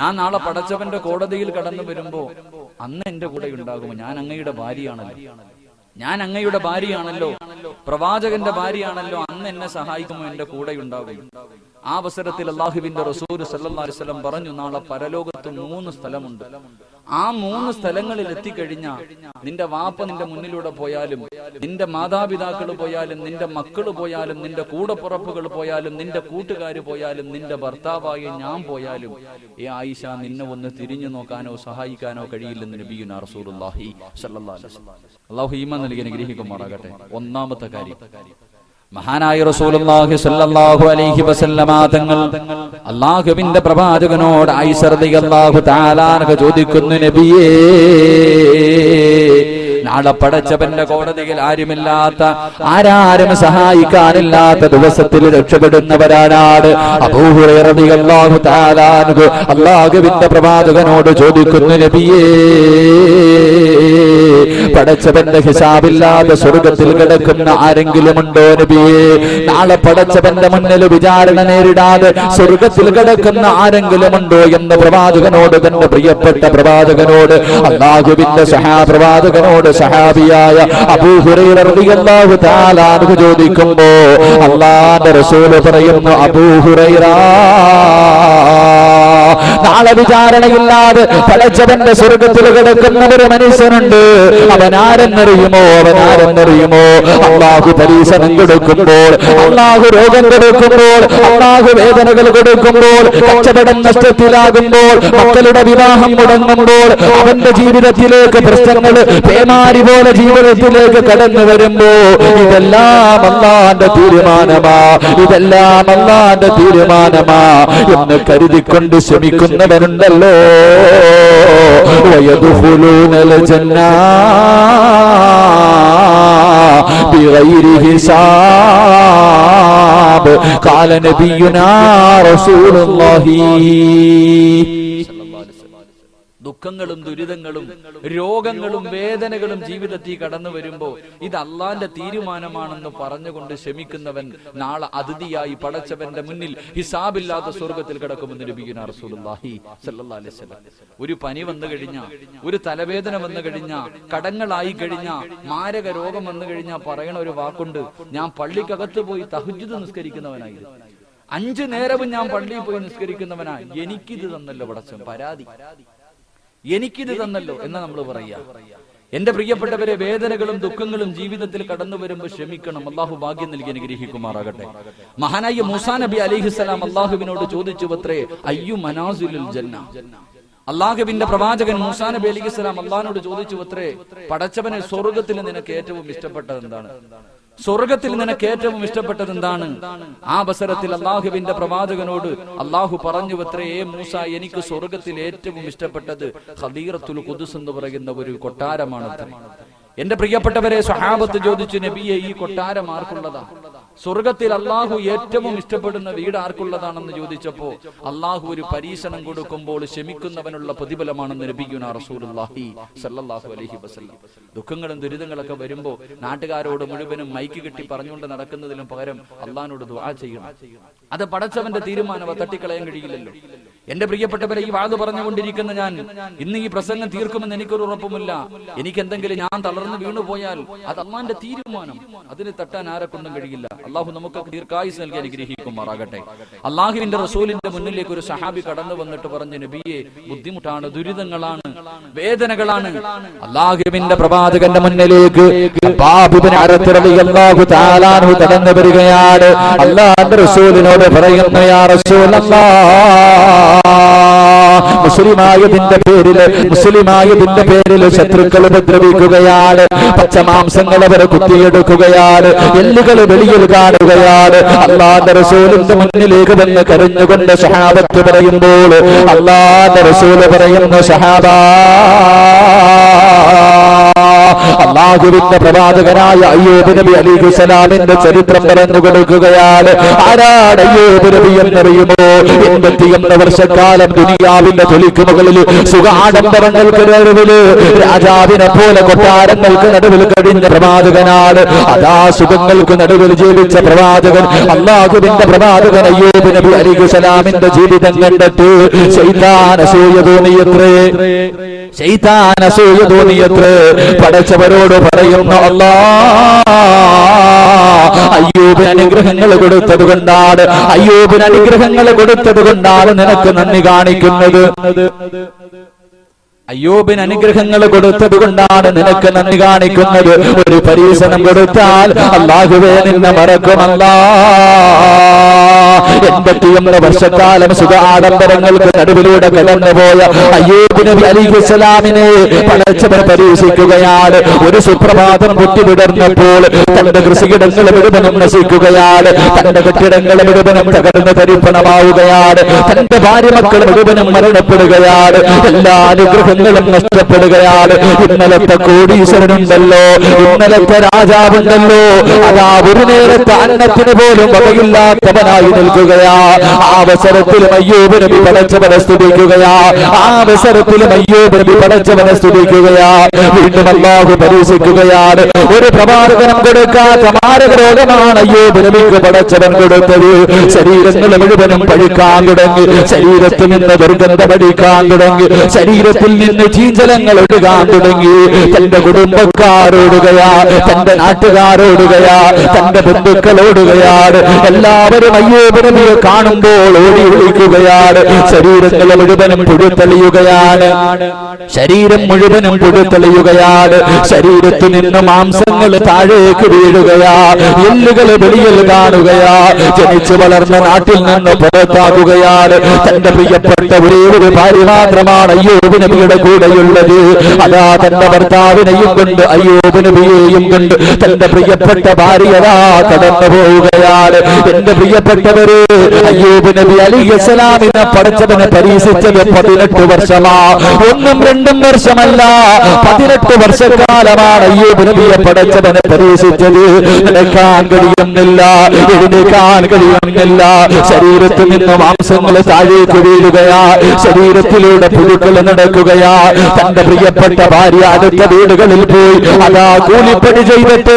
ഞാൻ നാളെ പടച്ചവന്റെ കോടതിയിൽ കടന്നു വരുമ്പോ അന്ന് എന്റെ കൂടെ ഉണ്ടാകുമോ? ഞാൻ അങ്ങയുടെ ഭാര്യയാണല്ലോ, പ്രവാചകന്റെ ഭാര്യയാണല്ലോ, അന്ന് എന്നെ സഹായിക്കുമോ? എന്റെ കൂടെ ഉണ്ടാകും. ആ അവസരത്തിൽ അല്ലാഹുവിന്റെ റസൂൽ സല്ലല്ലാഹു അലൈഹി വസല്ലം പറഞ്ഞു, നാളെ പരലോകത്ത് 3 സ്ഥലമുണ്ട്. ആ 3 സ്ഥലങ്ങളിൽ എത്തിക്കഴിഞ്ഞാൽ നിന്റെ വാപ്പ നിന്റെ മുന്നിലൂടെ പോയാലും, നിന്റെ മാതാപിതാക്കൾ പോയാലും, നിന്റെ മക്കള് പോയാലും, നിന്റെ കൂടപ്പുറപ്പുകൾ പോയാലും, നിന്റെ കൂട്ടുകാര് പോയാലും, നിന്റെ ഭർത്താവായ ഞാൻ പോയാലും, ആയിഷ നിന്നെ ഒന്ന് തിരിഞ്ഞു നോക്കാനോ സഹായിക്കാനോ കഴിയില്ലെന്ന് നബിയുനാ റസൂലുള്ളാഹി സ്വല്ലല്ലാഹു അലൈഹി വസല്ലം. അല്ലാഹു ഈമാൻ നൽകി അനുഗ്രഹിക്കുമാറാകട്ടെ. ഒന്നാമത്തെ കാര്യം, മഹാനായ റസൂലുള്ളാഹി സ്വല്ലല്ലാഹു അലൈഹി വസല്ലമ തങ്ങൾ അല്ലാഹുവിന്റെ പ്രവാചകനോട് ആയിഷ റളിയല്ലാഹു തആല അൻഹ ചോദിക്കുന്നു, നബിയേ, നാളെ പടച്ചവന്റെ കോടതിയിൽ ആരുമില്ലാത്ത, ആരാരും സഹായിക്കാനില്ലാത്ത ദിവസത്തിൽ രക്ഷപ്പെടുന്നവരാണ്. അബൂ ഹുറൈറ റളിയല്ലാഹു തആല അൻഹു അല്ലാഹുവിന്റെ പ്രവാചകനോട് ചോദിക്കുന്നു, നബിയേ, പടച്ചവന്റെ ഹിസാബില്ലാതെ സ്വർഗത്തിൽ കിടക്കുന്ന ആരെങ്കിലും ഉണ്ടോ നബിയേ? നാളെ പടച്ചവന്റെ മുന്നിൽ വിചാരണ നേരിടാതെ സ്വർഗത്തിൽ കിടക്കുന്ന ആരെങ്കിലും ഉണ്ടോ എന്ന് പ്രവാചകനോട്, തന്റെ പ്രിയപ്പെട്ട പ്രവാചകനോട്, അല്ലാഹുവിന്റെ പ്രവാചകനോട് സഹാബിയായ അബൂ ഹുറൈറ റളിയല്ലാഹു തആല അൻഹു ചോദിക്കുമ്പോ അല്ലാഹുവിന്റെ റസൂൽ പറയുന്നു, അബൂ ഹുറൈറ, നാളെ വിചാരണയില്ലാതെ പടച്ചവന്റെ സ്വർഗത്തിൽ കിടക്കുന്ന ഒരു മനുഷ്യനുണ്ട്. അവനാരെന്നറിയുമോ? അല്ലാഹു പരീക്ഷണം കൊടുക്കുമ്പോൾ, അല്ലാഹു രോഗം കൊടുക്കുമ്പോൾ, അല്ലാഹു വേദനകൾ കൊടുക്കുമ്പോൾ, കച്ചവടം നഷ്ടത്തിലാകുമ്പോൾ, മക്കളുടെ വിവാഹം മുടങ്ങുമ്പോൾ, അവന്റെ ജീവിതത്തിലേക്ക് പ്രശ്നങ്ങൾ പേമാരി പോലെ ജീവിതത്തിലേക്ക് കടന്നു വരുമ്പോ, ഇതെല്ലാം അല്ലാഹുവിന്റെ തീരുമാനമാ എന്ന് കരുതിക്കൊണ്ട് ശ്രമിക്കുന്നവരുണ്ടല്ലോ. വയദ്ഖുലൂനൽ ജന്ന ബിഗൈരി ഹിസാബ് ഖാല നബിയുനാ റസൂലുള്ളാഹി. ദുഃഖങ്ങളും ദുരിതങ്ങളും രോഗങ്ങളും വേദനകളും ജീവിതത്തിൽ കടന്നു വരുമ്പോ ഇത് അള്ളാന്റെ തീരുമാനമാണെന്ന് പറഞ്ഞുകൊണ്ട് ക്ഷമിക്കുന്നവൻ നാളെ അതിഥിയായി പടച്ചവന്റെ മുന്നിൽ ഹിസാബില്ലാത്ത സ്വർഗത്തിൽ കിടക്കുമെന്ന് നബിയുനാ റസൂലുള്ളാഹി സ്വല്ലല്ലാഹു അലൈഹി വസല്ലം. ഒരു പനി വന്നു കഴിഞ്ഞാൽ, ഒരു തലവേദന വന്നു കഴിഞ്ഞാൽ, കടങ്ങളായി കഴിഞ്ഞാൽ, മാരക രോഗം വന്നു കഴിഞ്ഞാൽ പറയണ ഒരു വാക്കുണ്ട്, ഞാൻ പള്ളിക്കകത്ത് പോയി തഹജ്ജുദ് നിസ്കരിക്കുന്നവനായിരുന്നു, 5 നേരവും ഞാൻ പള്ളിയിൽ പോയി നിസ്കരിക്കുന്നവനായി, എനിക്കിത് തന്നല്ലോ പടച്ചവൻ, പരാതി എനിക്കിത് തന്നല്ലോ എന്ന് നമ്മൾ പറയാ. എന്റെ പ്രിയപ്പെട്ടവരെ, വേദനകളും ദുഃഖങ്ങളും ജീവിതത്തിൽ കടന്നു വരുമ്പോൾ ക്ഷമിക്കണം. അല്ലാഹു ഭാഗ്യം നൽകി അനുഗ്രഹിക്കുമാറാകട്ടെ. മഹാനായ മൂസാ നബി അലൈഹിസ്സലാം അല്ലാഹുവിനോട് ചോദിച്ചു അത്രേ, അയ്യു മനാസിലുൽ ജന്ന. അല്ലാഹുവിന്റെ പ്രവാചകൻ മൂസാ നബി അലൈഹിസ്സലാം അല്ലാഹുവിനോട് ചോദിച്ചു അത്രേ, പടച്ചവനെ, സ്വർഗ്ഗത്തിൽ നിനക്ക് ഏറ്റവും ഇഷ്ടപ്പെട്ടത് എന്താണ്? സ്വർഗത്തിൽ നിനക്ക് ഏറ്റവും ഇഷ്ടപ്പെട്ടത് എന്താണ്? ആ അവസരത്തിൽ അല്ലാഹുവിന്റെ പ്രവാചകനോട് അല്ലാഹു പറഞ്ഞു അത്രേ, മൂസ, എനിക്ക് സ്വർഗത്തിൽ ഏറ്റവും ഇഷ്ടപ്പെട്ടത് ഖദീറത്തുൽ ഖുദ്സ് എന്ന് പറയുന്ന ഒരു കൊട്ടാരമാണ്. എന്റെ പ്രിയപ്പെട്ടവരെ, സ്വഹാബത്ത് ചോദിച്ചു, നബിയെ, ഈ കൊട്ടാരം ആർക്കുള്ളതാ? സ്വർഗത്തിൽ അല്ലാഹു ഏറ്റവും ഇഷ്ടപ്പെടുന്ന വീട് ആർക്കുള്ളതാണെന്ന് ചോദിച്ചപ്പോ അല്ലാഹു ഒരു പരീക്ഷണം കൊടുക്കുമ്പോൾ ക്ഷമിക്കുന്നവനുള്ള പ്രതിഫലമാണെന്ന് നബിയുനാ റസൂലുള്ളാഹി സ്വല്ലല്ലാഹു അലൈഹി വസല്ലം. ദുഃഖങ്ങളും ദുരിതങ്ങളൊക്കെ വരുമ്പോ നാട്ടുകാരോട് മുഴുവനും മൈക്ക് കെട്ടി പറഞ്ഞുകൊണ്ട് നടക്കുന്നതിലും പകരം അല്ലാഹുവിനോട് ദുആ ചെയ്യണം. അത് പടച്ചവന്റെ തീരുമാനം, തട്ടിക്കളയാൻ കഴിയില്ലല്ലോ. എന്റെ പ്രിയപ്പെട്ടവരെ, ഈ വാദ് പറഞ്ഞുകൊണ്ടിരിക്കുന്ന ഞാൻ ഇന്ന് ഈ പ്രസംഗം തീർക്കുമെന്ന് എനിക്കൊരു ഉറപ്പുമില്ല. എനിക്ക് എന്തെങ്കിലും ഞാൻ തളർന്നു വീണുപോയാൽ അത് അല്ലാഹുവിന്റെ തീരുമാനം, അതിന് തട്ടാൻ ആരെക്കൊണ്ടും കഴിയില്ല. അല്ലാഹു നമുക്ക് ദീർഘായുസ് നൽകി അനുഗ്രഹിക്കുമാറാകട്ടെ. അല്ലാഹുവിന്റെ റസൂലിന്റെ മുന്നിലേക്ക് ഒരു സഹാബി കടന്നു വന്നിട്ട് പറഞ്ഞു, നബിയെ, ബുദ്ധിമുട്ടാണ്, ദുരിതങ്ങളാണ്, വേദനകളാണ്. അല്ലാഹുവിന്റെ പ്രവാചകന്റെ മുന്നിലേക്ക് കടന്നു വരികയാണ്. അല്ലാഹുവിന്റെ റസൂലിനോട് പറയുന്നു, യാ റസൂലല്ലാഹ്, മുസ്ലിമായതിന്റെ പേരില് ശത്രുക്കൾ ഉപദ്രവിക്കുകയാണ്, പച്ചമാംസങ്ങൾ അവർ കുത്തിയെടുക്കുകയാണ്, എല്ലുകൾ വെളിയിൽ കാണുകയാണ്. അല്ലാഹുവിന്റെ റസൂലിന്റെ മുന്നിലേക്ക് വന്ന് കരഞ്ഞുകൊണ്ട് സ്വഹാബത്ത് പറയുമ്പോൾ അല്ലാഹുവിന്റെ റസൂൽ പറയുന്നു, സ്വഹാബാ, അല്ലാഹുവിന്റെ പ്രവാചകനായ അയ്യൂബ് നബി അലൈഹിസ്സലാമിന്റെ ചരിത്രം പറഞ്ഞു കൊടുക്കുകയാണ്. ആരാണ് അയ്യൂബ് നബി എന്നറിയുമോ? 81 വർഷക്കാലം ദുനിയാവിന്റെ തൊലിക്ക് മുകളിൽ സുഖാഡംബരങ്ങൾക്ക് നടുവിൽ രാജാവിനെ പോലെ കൊട്ടാരങ്ങൾക്ക് നടുവിൽ കഴിഞ്ഞ പ്രവാചകനാണ്. അതാ സുഖങ്ങൾക്ക് നടുവിൽ ജീവിച്ച പ്രവാചകൻ, അല്ലാഹുവിന്റെ പ്രവാചകൻ അയ്യൂബ് നബി അലൈഹിസ്സലാമിന്റെ ജീവിതം കണ്ടിട്ട് ശൈത്താൻ അസൂയ തോന്നിയത്രേ. പടച്ചവരോട് പറയുന്നു, അല്ലാഹ് അയ്യൂബിന് അനുഗ്രഹങ്ങൾ കൊടുത്തത് കൊണ്ടാണ്, അയ്യൂബിന് അനുഗ്രഹങ്ങൾ കൊടുത്തത് കൊണ്ടാണ് നിനക്ക് നന്ദി കാണിക്കുന്നത്. അയ്യൂബിന് അനുഗ്രഹങ്ങൾ കൊടുത്തത് കൊണ്ടാണ് നിനക്ക് നന്ദി കാണിക്കുന്നത്. ഒരു പരീക്ഷണം കൊടുത്താൽ അല്ലാഹുവേ നിന്നെ മറക്കുമല്ല. 81 വർഷക്കാലം സുഖ ആഡംബരങ്ങൾക്ക് നടുവിലൂടെ കടന്നുപോയ അയ്യൂബ് നബി അലൈഹിസ്സലാമിനെ പടച്ചവൻ പരീക്ഷിക്കുകയാണ്. ഒരു സുപ്രഭാതം പൊട്ടിവിടർന്നപ്പോൾ തന്റെ കൃഷിയിടങ്ങൾ മുഴുവനും നശിക്കുകയാണ്, തന്റെ കെട്ടിടങ്ങൾ മുഴുവനും തകർന്ന് തരിപ്പണമാവുകയാണ്, തന്റെ ഭാര്യ മക്കൾ മുഴുവനും മരണപ്പെടുകയാണ്, എല്ലാ അനുഗ്രഹങ്ങളും നഷ്ടപ്പെടുകയാണ്. ഇന്നലത്തെ കോടീശ്വരനുണ്ടല്ലോ, ഇന്നലത്തെ രാജാവുണ്ടല്ലോ, അതാ ഒരു നേരത്തെ അന്നത്തിന് പോലും വകയില്ലാത്തവനായി നിൽക്കുകയാ. ആ അവസരത്തിലും അയ്യൂബ് നബി പടച്ചവനെ സ്തുതിക്കുകയാ, ആ അവസരത്തിലും അയ്യൂബ് നബി പടച്ചവനെ സ്തുതിക്കുകയാ. വീണ്ടും അല്ലാഹു പരീക്ഷിക്കുകയാണ്. ഒരു പ്രവാചകനും കൊടുക്കാത്ത മാരക രോഗമാണ് അയ്യൂബ് നബിക്ക് പടച്ചവൻ കൊടുത്തത്. ശരീരങ്ങൾ മുഴുവനും പഴുക്കാൻ തുടങ്ങി, ശരീരത്തിൽ നിന്ന് ദുർഗന്ധമടിക്കാൻ തുടങ്ങി, ശരീരത്തിൽ നിന്ന് ചീഞ്ചലങ്ങൾ ഒഴുകാൻ തുടങ്ങി. തന്റെ കുടുംബക്കാരോടുകയാ, തന്റെ നാട്ടുകാരോടുകയാ, തന്റെ ബന്ധുക്കളോടുകയാണ്. എല്ലാവരും അയ്യൂബ് നബിയെ കാണുമ്പോൾ ഓടി വിളിക്കുകയാണ്. ശരീരങ്ങൾ മുഴുവനും പുഴുത്തളിയുകയാണ്, ശരീരം മുഴുവനും പുഴുത്തളിയുകയാണ്. ശരീരത്തിൽ നിന്ന് മാംസങ്ങൾ താഴേക്ക് വീഴുകയാ, എല്ലുകൾ വെളിയിൽ കാണുകയാ. ജനിച്ചു വളർന്ന നാട്ടിൽ നിന്ന് പുറത്താകുകയാണ്. തന്റെ പ്രിയപ്പെട്ട ഒരേ ഒരു ഭാര്യ മാത്രമാണ് അയ്യൂബ് നബിയുടെ കൂടെയുള്ളത്. അതാ തന്റെ ഭർത്താവിനെയും കൊണ്ട് അയ്യൂബ് നബിയെയും കൊണ്ട് തന്റെ പ്രിയപ്പെട്ട ഭാര്യതാ കടന്നു പോവുകയാണ്. എന്റെ പ്രിയപ്പെട്ടവര്, അയ്യൂബ് നബി അലൈഹിസ്സലാമിനെ പടച്ചവനെ പരീക്ഷിച്ചത് 18 വർഷമാ, 1-2 വർഷമല്ല, 18 വർഷക്കാലമാണ് അയ്യൂബ് നബിയെ പടച്ചവനെ പരീക്ഷിച്ചത്. നടക്കാൻ കഴിയുന്നില്ല, എഴുന്നേക്കാൻ കഴിയുന്നില്ല, ശരീരത്തിൽ നിന്ന് മാംസങ്ങൾ താഴേക്ക് വീഴുകയാ, ശരീരത്തിലൂടെ പുഴുക്കൾ നടക്കുകയാ. തന്റെ പ്രിയപ്പെട്ട ഭാര്യ അടുത്ത വീടുകളിൽ പോയി അതാ കൂലിപ്പണി ചെയ്തിട്ട്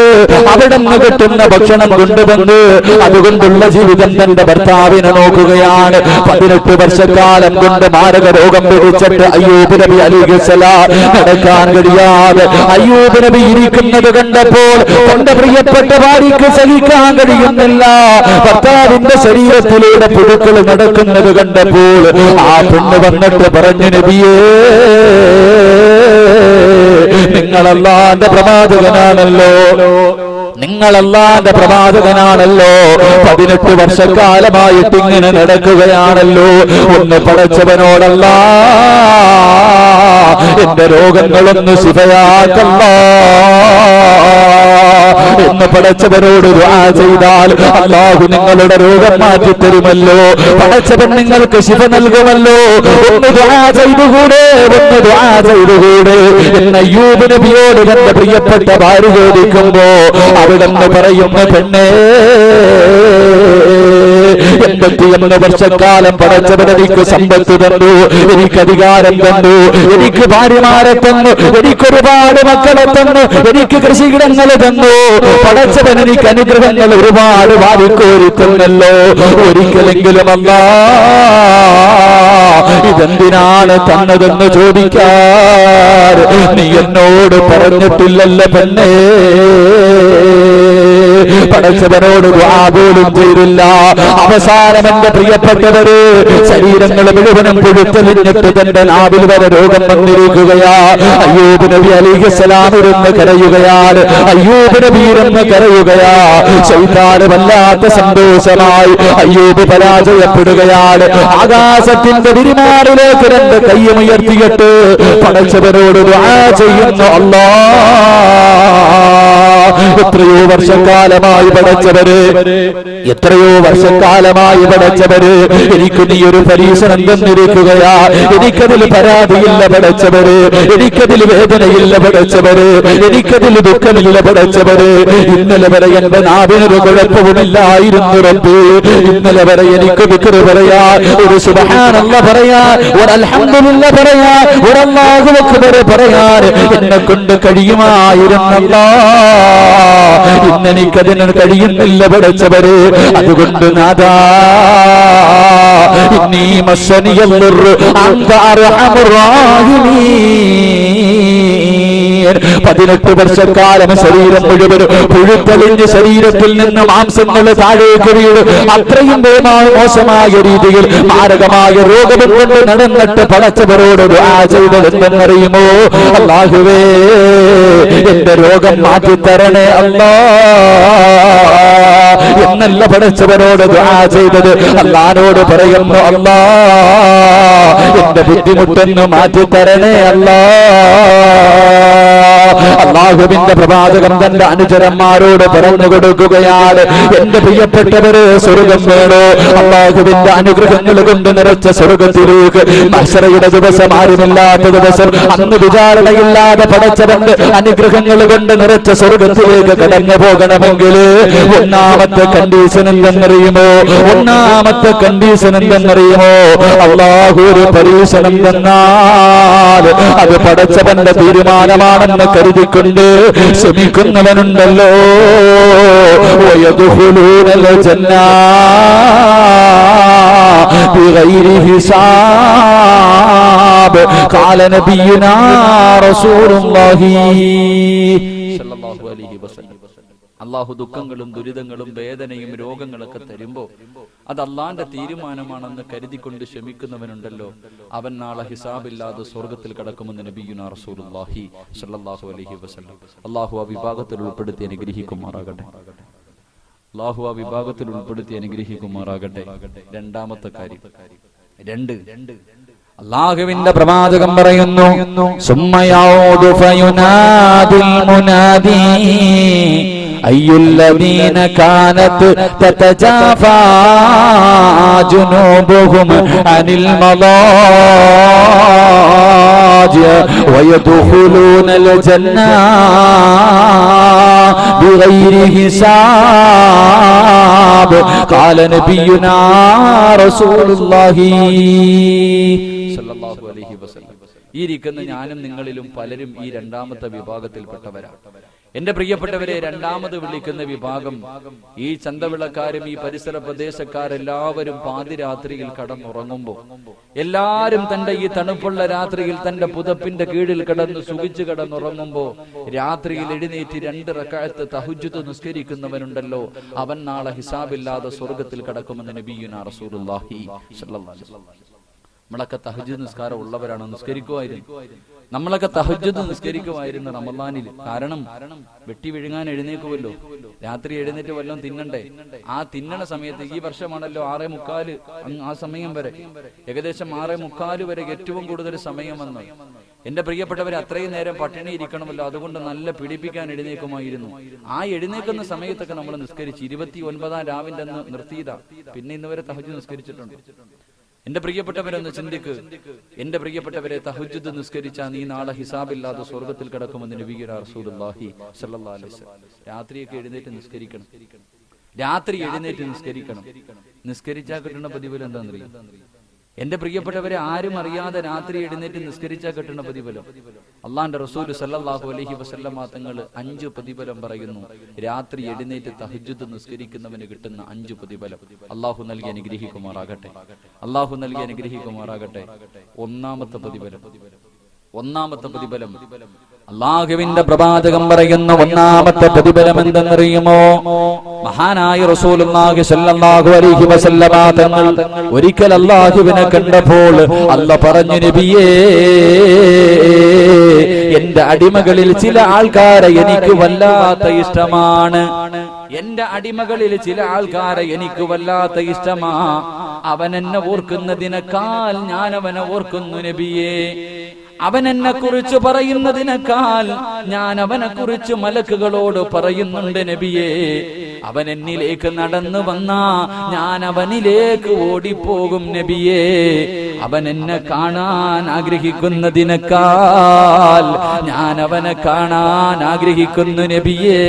അവിടെ നിന്ന് കിട്ടുന്ന ഭക്ഷണം കൊണ്ടുവന്ന് അതുകൊണ്ടുള്ള ജീവിതം തന്റെ ഭർത്താവിനെ നോക്കുകയാണ്. 18 വർഷക്കാലം കൊണ്ട് മാരക രോഗം പിടിച്ചിട്ട് അയ്യൂബ് നബി അലൈഹിസ്സലാം നടക്കാൻ കഴിയാതെ അയ്യൂബ് നബി ഇരിക്കുന്നത് കണ്ടപ്പോൾ തന്റെ പ്രിയപ്പെട്ട ഭാര്യയ്ക്ക് സഹിക്കാൻ കഴിയുന്നില്ല. ഭർത്താവിന്റെ ശരീരത്തിലൂടെ പുഴുക്കൾ നടക്കുന്നത് കണ്ടപ്പോൾ ആ പെണ്ണ് വന്നിട്ട് പറഞ്ഞു, നബിയേ, നിങ്ങൾ അല്ലാഹുവിന്റെ പ്രവാചകനാണല്ലോ, നിങ്ങൾ അല്ലാഹുവിന്റെ പ്രവാചകനാണല്ലോ, 18 വർഷക്കാലമായിട്ട് ഇങ്ങനെ നടക്കുകയാണല്ലോ, ഒന്ന് പടച്ചവനോടല്ലാ എന്റെ രോഗങ്ങളൊന്ന് ശിഫയാക്കല്ലാ എന്ന് പടച്ചവനോട് ദുആ ചെയ്താൽ അല്ലാഹു നിങ്ങളുടെ രോഗം മാറ്റി തരുമല്ലോ, പടച്ചവൻ നിങ്ങൾക്ക് ശിഫ നൽകുമല്ലോ. ഒന്ന് ദുആ ചെയ്തുകൂടെ, ഒന്ന് ദുആ ചെയ്തുകൂടെ എന്ന് അയ്യൂബ് നബിയോട് തന്റെ പ്രിയപ്പെട്ട ഭാര്യ ചോദിക്കുമ്പോ അവിടെന്ന് പറയുന്ന, പെണ്ണേ, 81 വർഷക്കാലം പടച്ചവൻ എനിക്ക് സമ്പത്ത് തന്നു, എനിക്ക് അധികാരം തന്നു, എനിക്ക് ഭാര്യമാരെ തന്നു, എനിക്കൊരുപാട് മക്കളെ തന്നു, എനിക്ക് കൃഷിയിടങ്ങൾ തന്നു. പടച്ചവൻ എനിക്ക് അനുഗ്രഹങ്ങൾ ഒരുപാട് വാരിക്കോരി തന്നല്ലോ. ഒരിക്കലെങ്കിലും അല്ലാഹ് ഇതെന്തിനാണ് തന്നതെന്ന് ചോദിക്കാൻ നീ എന്നോട് പറഞ്ഞിട്ടില്ലല്ലോ പെണ്ണേ. പടച്ചവനോട് ദുആ പോലും ചെയ്തില്ല. അവസാനം എന്റെ പ്രിയപ്പെട്ടവര്, ശരീരങ്ങൾ മുഴുവനും പുഴുത്തലിഞ്ഞിട്ട് തന്റെ നാവിൽ വരെ രോഗം വന്നിരിക്കുകയാ. അയ്യൂബ് നബി അലൈഹിസ്സലാം ഇരുന്ന് കരയുകയാണ്, അയ്യൂബ് നബി ഇരുന്ന് കരയുകയാ. ശൈത്താന് വല്ലാത്ത സന്തോഷമായി അയ്യൂബ് പരാജയപ്പെടുകയാണ്. ആകാശത്തിന്റെ തിരുമാറിലേക്ക് 2 കൈയും ഉയർത്തിയിട്ട് പടച്ചവനോട് ദുആ ചെയ്യുന്നു, അല്ലാഹ് എത്രയോ വർഷക്കാലമായി പഠിച്ചവര്, എത്രയോ വർഷക്കാലമായി പഠിച്ചവര്, എനിക്ക് നീ ഒരു പരീക്ഷണം തന്നിരിക്കുകയാ, എനിക്കതിൽ പരാതിയില്ല പഠിച്ചവര്, എനിക്കതിൽ വേദനയില്ല പഠിച്ചവര്, എനിക്കതിൽ ദുഃഖമില്ല പഠിച്ചവര്. ഇന്നലെ വരെ എന്റെ നാവിനൊരു കുഴപ്പവുമില്ലായിരുന്നു റബ്ബേ, ഇന്നലെ വരെ എനിക്ക് ദിക്ർ പറയാ, ഒരു സുബ്ഹാനല്ലാഹ് പറയാ, ഒരു അൽഹംദുലില്ലാഹ് പറയാ, ഒരു അല്ലാഹു അക്ബർ പറയാൻ എന്നെ കൊണ്ട് കഴിയുമായിരുന്നല്ലാ. ഇന്നെനിക്കതിന് കഴിയുന്നില്ല പഠിച്ചവര്. അതുകൊണ്ട് നാദാ ഇന്നീ മസ്സനിയൽ അൻത അർഹമുർ റഹീമീൻ. 18 വർഷക്കാലം ശരീരം മുഴുവൻ പുഴുക്കളിഞ്ഞ് ശരീരത്തിൽ നിന്ന് മാംസങ്ങൾ താഴേക്ക് വീഴും. അത്രയും മോശമായ രീതിയിൽ മാരകമായ രോഗം കൊണ്ട് നടന്നിട്ട് പടച്ചവരോട് ദുആ ചെയ്തതെന്നറിയുമോ? അല്ലാഹുവേ എന്റെ രോഗം മാറ്റിത്തരണേ അല്ലാ എന്നല്ല പടച്ചവരോട് ദുആ ചെയ്തത്. അല്ലാഹുവോട് പറയുന്നു, അല്ലാ എന്റെ ബുദ്ധിമുട്ടൊന്ന് മാറ്റിത്തരണേ അല്ലാ. അല്ലാഹുവിന്റെ പ്രവാചകൻ തന്റെ അനുചരന്മാരോട് പറഞ്ഞു കൊടുക്കുകയാണ്, എന്റെ പ്രിയപ്പെട്ടവര് സ്വർഗം വേണോ? അല്ലാഹുവിന്റെ അനുഗ്രഹങ്ങൾ കൊണ്ട് നിറച്ച സ്വർഗത്തിലേക്ക് മഹ്ശറയുടെ ദിവസം, ആരുമില്ലാത്ത ദിവസം, അന്ന് വിചാരണയില്ലാതെ പടച്ചവന്റെ അനുഗ്രഹങ്ങൾ കൊണ്ട് നിറച്ച സ്വർഗത്തിലേക്ക് കടന്നു പോകണമെങ്കിൽ ഒന്നാമത്തെ കണ്ടീഷൻ എന്തെന്നറിയുമോ? ഒന്നാമത്തെ കണ്ടീഷൻ എന്തെന്നറിയുമോ? അല്ലാഹു ഒരു പരീക്ഷണം തന്നാൽ അത് പടച്ചവന്റെ തീരുമാനമാണെന്ന് കരുതിക്കൊണ്ട് ശ്രമിക്കുന്നവനുണ്ടല്ലോ, വയദ്ഖുലൂനൽ ജന്ന ബിഗൈരി ഹിസാബ്. ഖാല നബിയുനാ റസൂലുള്ളാഹി സ്വല്ലല്ലാഹു അലൈഹി വസല്ലം. അല്ലാഹു ദുഃഖങ്ങളും ദുരിതങ്ങളും വേദനയും രോഗങ്ങളൊക്കെ തരുമ്പോ അത് അള്ളാന്റെ തീരുമാനമാണെന്ന് കരുതിക്കൊണ്ട് ക്ഷമിക്കുന്നവനുണ്ടല്ലോ, അവൻ നാളെ ഹിസാബില്ലാതെ സ്വർഗത്തിൽ കടക്കുമെന്ന് നബിയുനാ റസൂലുള്ളാഹി സ്വല്ലല്ലാഹു അലൈഹി വസല്ലം. അല്ലാഹു ആ വിഭാഗത്തിൽ ഉൾപ്പെടുത്തി അനുഗ്രഹിക്കുമാറാകട്ടെ. അല്ലാഹു ആ വിഭാഗത്തിൽ ഉൾപ്പെടുത്തി അനുഗ്രഹിക്കുമാറാകട്ടെ. രണ്ടാമത്തെ കാര്യം, അല്ലാഹുവിന്റെ പ്രവാചകൻ പറയുന്നു, സുമ്മയഊദു ഫയുനാദിൽ മുനാദി അയ്യുല്ലദീന കാനത് തതജാഫാ ജുനൂബുഹും അനിൽ മളാജി വയദ്ഖുലൂനൽ ജന്ന ബിഗൈരി ഹിസാബ്. ഖാല നബിയുനാ റസൂലുള്ളാഹി സ്വല്ലല്ലാഹു അലൈഹി വസല്ലം. ഈ ഇരിക്കുന്ന ഞാനും നിങ്ങളിലും പലരും ഈ രണ്ടാമത്തെ വിഭാഗത്തിൽപ്പെട്ടവരാണ്. എന്റെ പ്രിയപ്പെട്ടവരെ, രണ്ടാമത് വിളിക്കുന്ന വിഭാഗം ഈ ചന്തവിളക്കാരും ഈ പരിസര പ്രദേശക്കാരെല്ലാവരും പാതിരാത്രിയിൽ കടന്നുറങ്ങുമ്പോ, എല്ലാരും തന്റെ ഈ തണുപ്പുള്ള രാത്രിയിൽ തന്റെ പുതപ്പിന്റെ കീഴിൽ കിടന്ന് സുഖിച്ചു കിടന്നുറങ്ങുമ്പോ രാത്രിയിൽ എഴുന്നേറ്റ് 2 റക്അത്ത് തഹജ്ജുദ് നിസ്കരിക്കുന്നവനുണ്ടല്ലോ, അവൻ നാളെ ഹിസാബില്ലാതെ സ്വർഗത്തിൽ കടക്കുമെന്ന് നബിയുനാ റസൂലുള്ളാഹി സ്വല്ലല്ലാഹു അലൈഹി വസല്ലം. നമ്മളൊക്കെ തഹജ്ജുദ് നിസ്കാരം ഉള്ളവരാണ്, നിസ്കരിക്കുമായിരുന്നു. നമ്മളൊക്കെ തഹജ്ജുദ് നിസ്കരിക്കുമായിരുന്നു റമളാനിൽ. കാരണം വെട്ടി വിഴുങ്ങാൻ എഴുന്നേക്കുമല്ലോ, രാത്രി എഴുന്നേറ്റ് വല്ലതും തിന്നണ്ടേ. ആ തിന്നണ സമയത്ത് ഈ വർഷമാണല്ലോ 6:45, ആ സമയം വരെ, ഏകദേശം 6:45 വരെ ഏറ്റവും കൂടുതൽ സമയം വന്നു. എന്റെ പ്രിയപ്പെട്ടവരെ, അത്രയും നേരം പട്ടിണി ഇരിക്കണമല്ലോ, അതുകൊണ്ട് നല്ല പിടിപ്പിക്കാൻ എഴുന്നേക്കുമായിരുന്നു. ആ എഴുന്നേക്കുന്ന സമയത്തൊക്കെ നമ്മൾ നിസ്കരിച്ച് 29-ാം രാവിന്റെ അന്ന് നിർത്തിയതാ, പിന്നെ ഇന്ന് വരെ തഹജ്ജുദ് നിസ്കരിച്ചിട്ടുണ്ട്. എന്റെ പ്രിയപ്പെട്ടവരൊന്ന് ചിന്തിക്ക്. എന്റെ പ്രിയപ്പെട്ടവരെ, തഹജ്ജുദ് നിസ്കരിച്ചാൽ നീ നാളെ ഹിസാബില്ലാതെ സ്വർഗത്തിൽ കിടക്കുമെന്ന് നബിയുനാ റസൂലുള്ളാഹി സ്വല്ലല്ലാഹു അലൈഹി വസല്ലം. രാത്രിയൊക്കെ എഴുന്നേറ്റ് നിസ്കരിക്കണം, രാത്രി എഴുന്നേറ്റ് നിസ്കരിക്കണം. നിസ്കരിച്ചാൽ കിട്ടുന്ന പ്രതിഫലം എന്താണെന്നറിയും? എന്റെ പ്രിയപ്പെട്ടവരെ, ആരും അറിയാതെ രാത്രി എഴുന്നേറ്റ് നിസ്കരിച്ചാൽ കിട്ടുന്ന പ്രതിഫലം അള്ളാന്റെ റസൂൽ സല്ലല്ലാഹു അലൈഹി വസല്ലം തങ്ങൾ 5 പ്രതിഫലം പറയുന്നു. രാത്രി എഴുന്നേറ്റ് തഹജ്ജുദ് നിസ്കരിക്കുന്നവന് കിട്ടുന്ന 5 പ്രതിഫലം അള്ളാഹു നൽകി അനുഗ്രഹിക്കുമാറാകട്ടെ. അള്ളാഹു നൽകി അനുഗ്രഹിക്കുമാറാകട്ടെ. ഒന്നാമത്തെ പ്രതിഫലം അല്ലാഹുവിന്റെ പ്രവാചകൻ പറയുന്ന ഒന്നാമത്തെ പ്രതിഫലം എന്തെന്നറിയുമോ? മഹാനായ റസൂലുള്ളാഹി സ്വല്ലല്ലാഹു അലൈഹി വസല്ലമ തങ്ങൾ ഒരിക്കൽ അല്ലാഹുവിനെ കണ്ടപ്പോൾ അല്ലാഹ് പറഞ്ഞു, നബിയേ, എന്റെ അടിമകളിൽ ചില ആൾക്കാരെ എനിക്ക് വല്ലാത്ത ഇഷ്ടമാണ്. എന്റെ അടിമകളിൽ ചില ആൾക്കാരെ എനിക്ക് വല്ലാത്ത ഇഷ്ടമാ. അവൻ എന്നെ ഓർക്കുന്നതിനേക്കാൾ ഞാൻ അവനെ ഓർക്കുന്നു നബിയേ. അവൻ എന്നെ കുറിച്ച് പറയുന്നതിനേക്കാൾ ഞാൻ അവനെ കുറിച്ച് മലക്കുകളോട് പറയുന്നുണ്ട് നബിയേ. അവൻ എന്നിലേക്ക് നടന്നു വന്നാ ഞാൻ അവനിലേക്ക് ഓടിപ്പോകും നബിയേ. അവൻ എന്നെ കാണാൻ ആഗ്രഹിക്കുന്നതിനേക്കാൾ ഞാൻ അവനെ കാണാൻ ആഗ്രഹിക്കുന്നു നബിയേ.